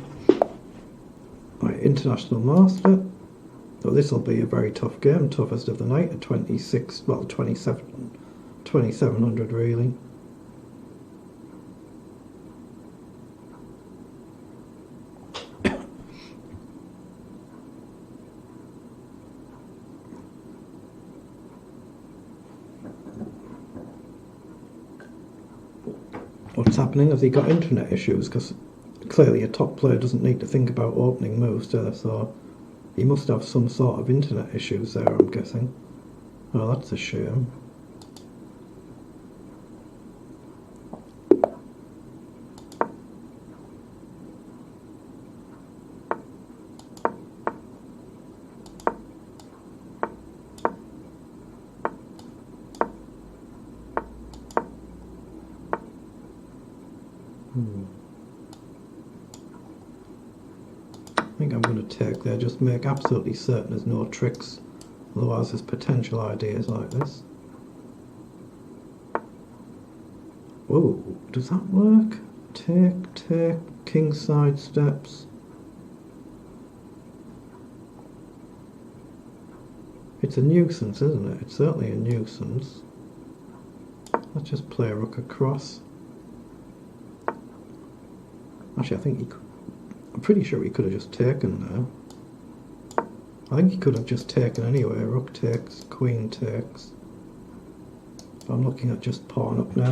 Right, International Master. So this will be a very tough game, toughest of the night at 26, well 2700 really. What's happening? Has he got internet issues? Because clearly a top player doesn't need to think about opening moves, do they? So he must have some sort of internet issues there, I'm guessing. Oh, that's a shame. I think I'm going to take there, just make absolutely certain there's no tricks, otherwise there's potential ideas like this. Oh, does that work? Take, king side steps. It's a nuisance, isn't it? It's certainly a nuisance. Let's just play rook across. Actually, I think he could. I'm pretty sure he could have just taken there. I think he could have just taken anyway. Rook takes, queen takes. But I'm looking at just pawn up now.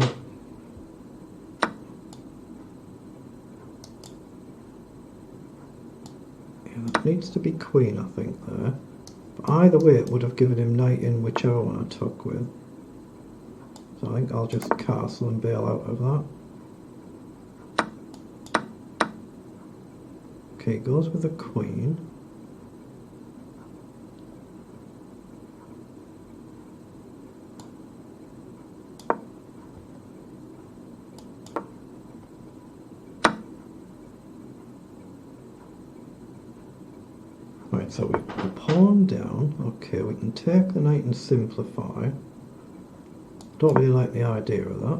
Yeah, that needs to be queen, I think, there. But either way, it would have given him knight in whichever one I took with. So I think I'll just castle and bail out of that. Okay, goes with the queen. Right, so we pawn down. Okay, we can take the knight and simplify. Don't really like the idea of that.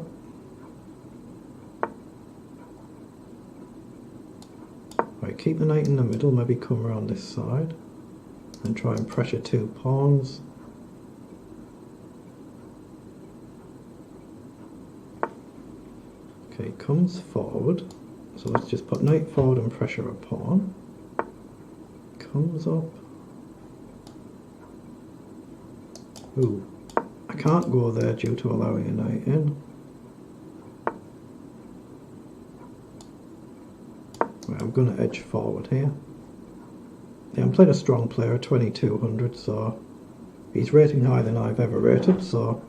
Right, keep the knight in the middle, maybe come around this side and try and pressure two pawns. Okay, comes forward, so let's just put knight forward and pressure a pawn. Comes up. Ooh, I can't go there due to allowing a knight in. Right, I'm going to edge forward here. Yeah, I'm playing a strong player, 2200, so he's rating higher than I've ever rated, so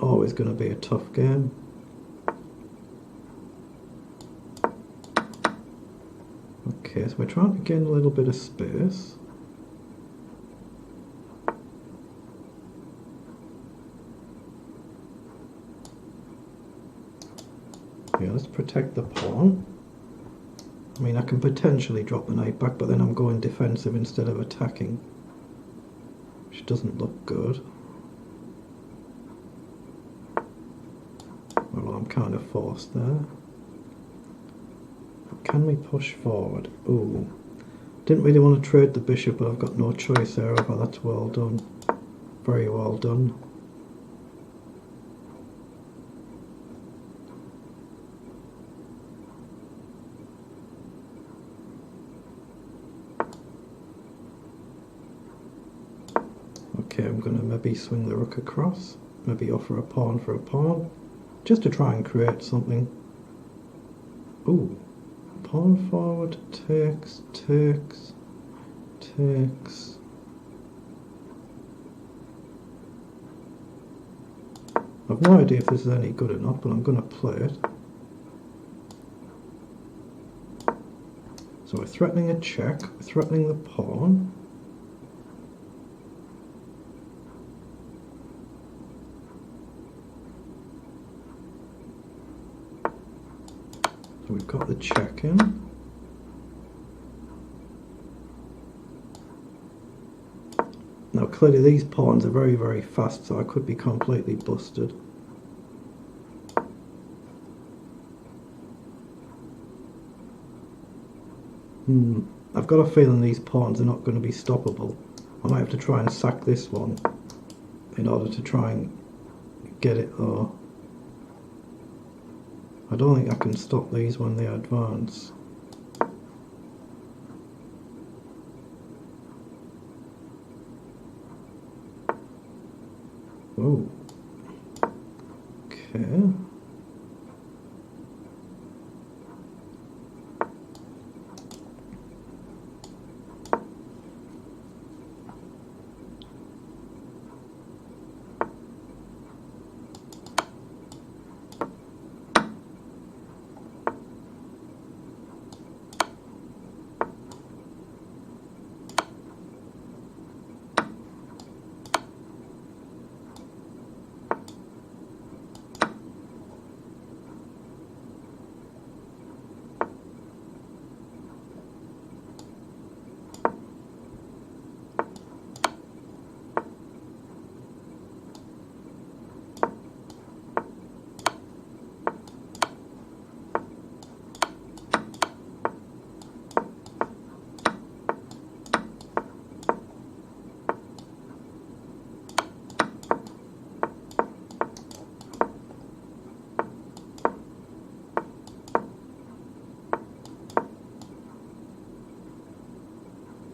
always going to be a tough game. Okay, so we're trying to gain a little bit of space. Yeah, let's protect the pawn. I mean, I can potentially drop the knight back, but then I'm going defensive instead of attacking, which doesn't look good. Well, I'm kind of forced there. But can we push forward? Ooh. Didn't really want to trade the bishop, but I've got no choice there. Oh, that's well done. Very well done. Okay, I'm going to maybe swing the rook across, maybe offer a pawn for a pawn, just to try and create something. Ooh, pawn forward, takes, takes, takes. I've no idea if this is any good or not, but I'm going to play it. So we're threatening a check, we're threatening the pawn. So we've got the check in. Now clearly these pawns are very, very fast, so I could be completely busted. I've got a feeling these pawns are not going to be stoppable. I might have to try and sack this one in order to try and get it though. I don't think I can stop these when they advance. Oh. Okay.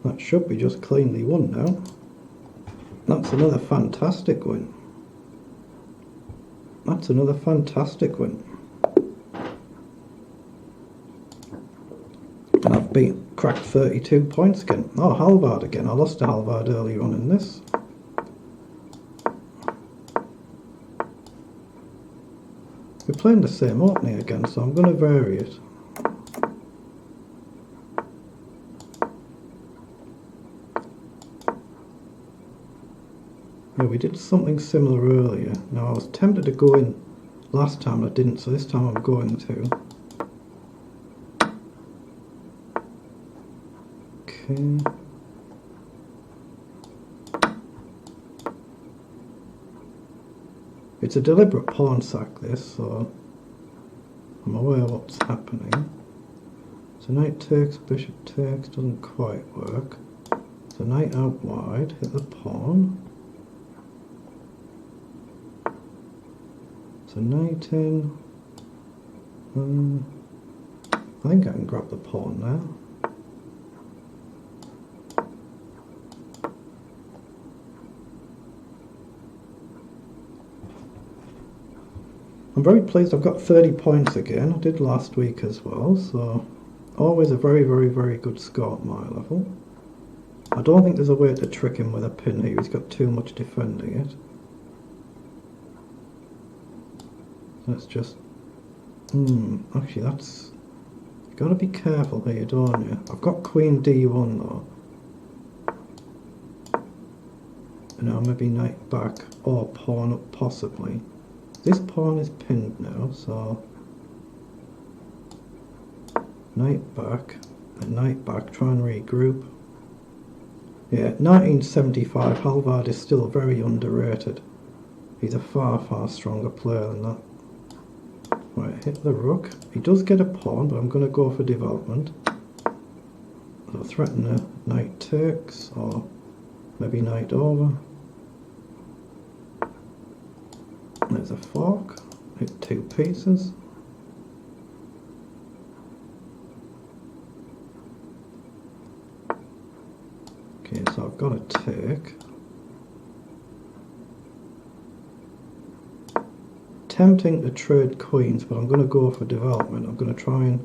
That should be just cleanly won now. That's another fantastic win. That's another fantastic win. And I've cracked 32 points again. Oh, Halvard again. I lost to Halvard earlier on in this. We're playing the same opening again, so I'm going to vary it. Yeah, we did something similar earlier. Now I was tempted to go in last time, I didn't, so this time I'm going to. Okay. It's a deliberate pawn sack this, so I'm aware of what's happening. So knight takes, bishop takes, doesn't quite work. So knight out wide, hit the pawn. So knight in. I think I can grab the pawn now. I'm very pleased I've got 30 points again. I did last week as well, so always a very, very, very good score at my level. I don't think there's a way to trick him with a pin here. He's got too much defending it. Let's just... actually that's... You've got to be careful here, don't you? I've got queen d1 though. And now maybe knight back or pawn up possibly. This pawn is pinned now, so... Knight back and knight back, try and regroup. Yeah, 1975, Halvard is still very underrated. He's a far, far stronger player than that. Right, hit the rook. He does get a pawn, but I'm going to go for development. I'll threaten a knight takes, or maybe knight over. There's a fork. Hit 2 pieces. Okay, so I've got a take. Tempting to trade queens, but I'm going to go for development. I'm going to try and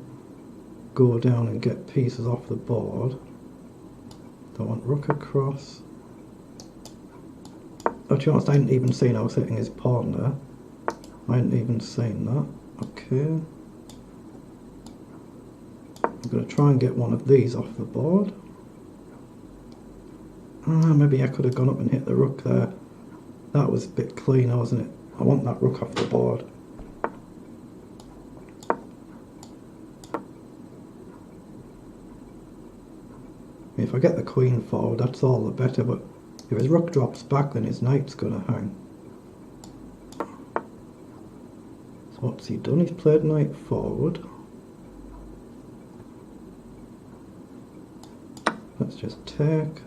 go down and get pieces off the board. I want rook across. Oh, to be honest, I hadn't even seen I was hitting his pawn there. I hadn't even seen that. Okay. I'm going to try and get one of these off the board. Maybe I could have gone up and hit the rook there. That was a bit cleaner, wasn't it? I want that rook off the board. If I get the queen forward, that's all the better, but if his rook drops back, then his knight's going to hang. So what's he done? He's played knight forward. Let's just take.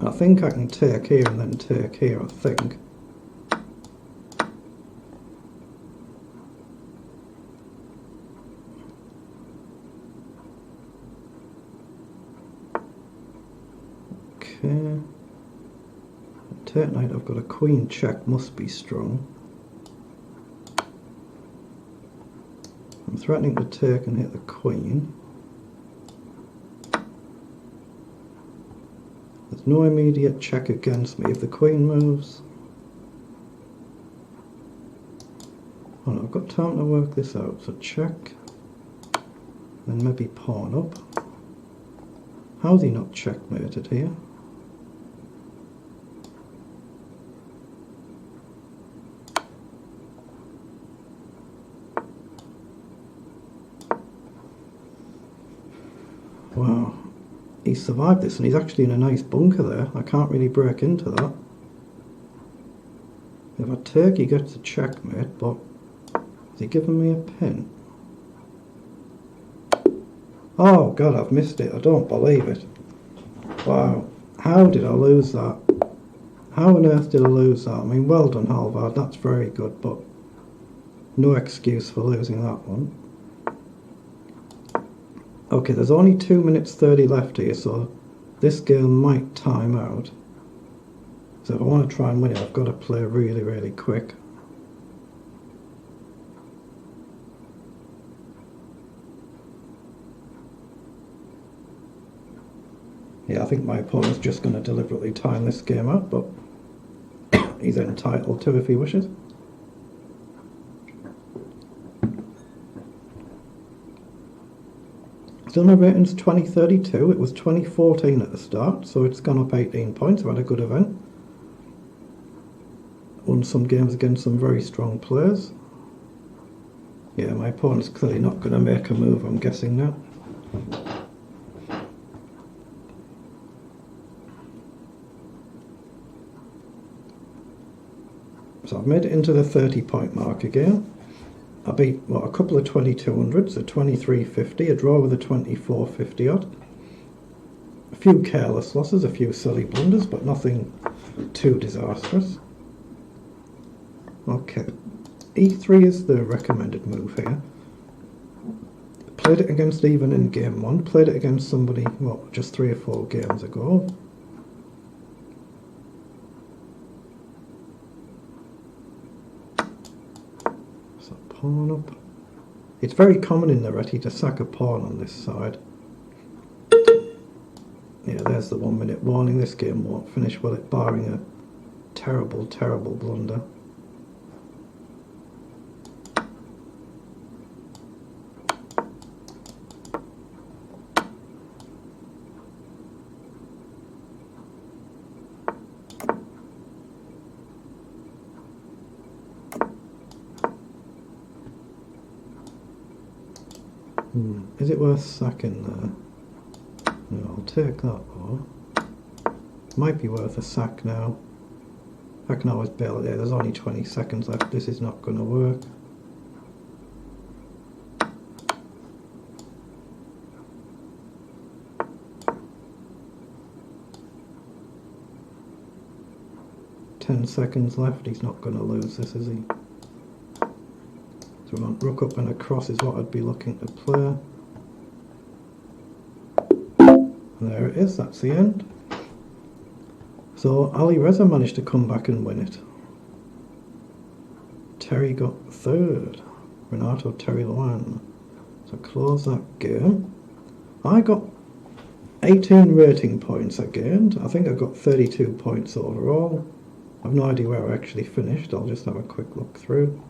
I think I can take here and then take here, I think. Okay. Take knight, I've got a queen check, must be strong. I'm threatening to take and hit the queen. There's no immediate check against me if the queen moves. Oh no, I've got time to work this out, so check. Then maybe pawn up. How's he not checkmated here? Wow. He survived this, and he's actually in a nice bunker there. I can't really break into that. If I take, he gets a checkmate, but has he given me a pin? Oh god, I've missed it. I don't believe it. Wow. How did I lose that? How on earth did I lose that? I mean, well done, Hallvard. That's very good, but no excuse for losing that one. Okay, there's only 2 minutes 30 left here, so this game might time out. So if I want to try and win it, I've got to play really, really quick. Yeah, I think my opponent's just going to deliberately time this game out, but he's entitled to if he wishes. Still my rating's 2032, it was 2014 at the start, so it's gone up 18 points. I've had a good event. Won some games against some very strong players. Yeah, my opponent's clearly not going to make a move, I'm guessing now. So I've made it into the 30-point mark again. I beat, what, a couple of 2200s, a 2350, a draw with a 2450 odd. A few careless losses, a few silly blunders, but nothing too disastrous. Okay, e3 is the recommended move here. Played it against Even in game 1, played it against somebody, what, just 3 or 4 games ago. Pawn up. It's very common in the Reti to sack a pawn on this side. Yeah, there's the 1 minute warning. This game won't finish well, it barring a terrible, terrible blunder. Is it worth sacking there? No, I'll take that though. Might be worth a sack now. I can always bail it there. There's only 20 seconds left. This is not going to work. Ten seconds left. He's not going to lose this, is he? So we want rook up and across is what I'd be looking to play. And there it is, that's the end. So Ali Reza managed to come back and win it. Terry got third. Renato Terry won. So close that game. I got 18 rating points I gained. I think I got 32 points overall. I've no idea where I actually finished. I'll just have a quick look through.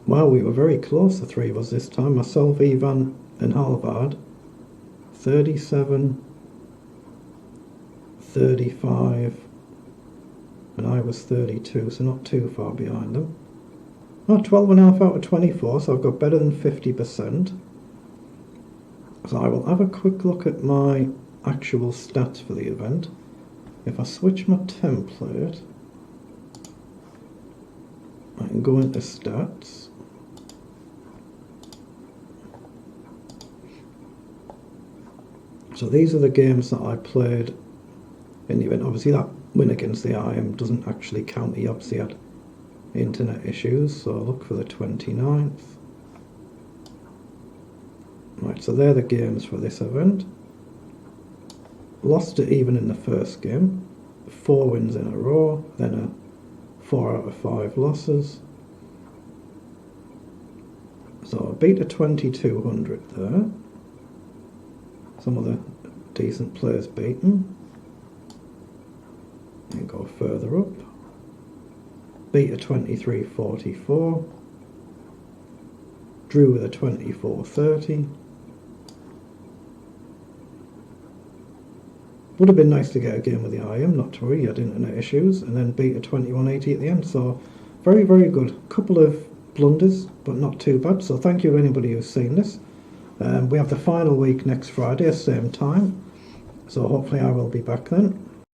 Wow, we were very close, the three of us this time. Myself, Ivan and Halvard. 37, 35, and I was 32, so not too far behind them. Oh, 12.5 out of 24, so I've got better than 50%. So I will have a quick look at my actual stats for the event. If I switch my template, I can go into stats. So these are the games that I played in the event. Obviously that win against the IM doesn't actually count. He obviously had internet issues, so I'll look for the 29th. Right, so they're the games for this event. Lost it even in the first game. 4 wins in a row, then a 4 out of 5 losses. So I beat a 2200 there. Some of the decent players beaten. And go further up. Beat a 2344. Drew with a 2430. Would have been nice to get a game with the IM, not to worry, he had internet issues, and then beat a 2180 at the end. So very, very good. Couple of blunders, but not too bad. So thank you to anybody who's seen this. We have the final week next Friday, same time. So hopefully I will be back then.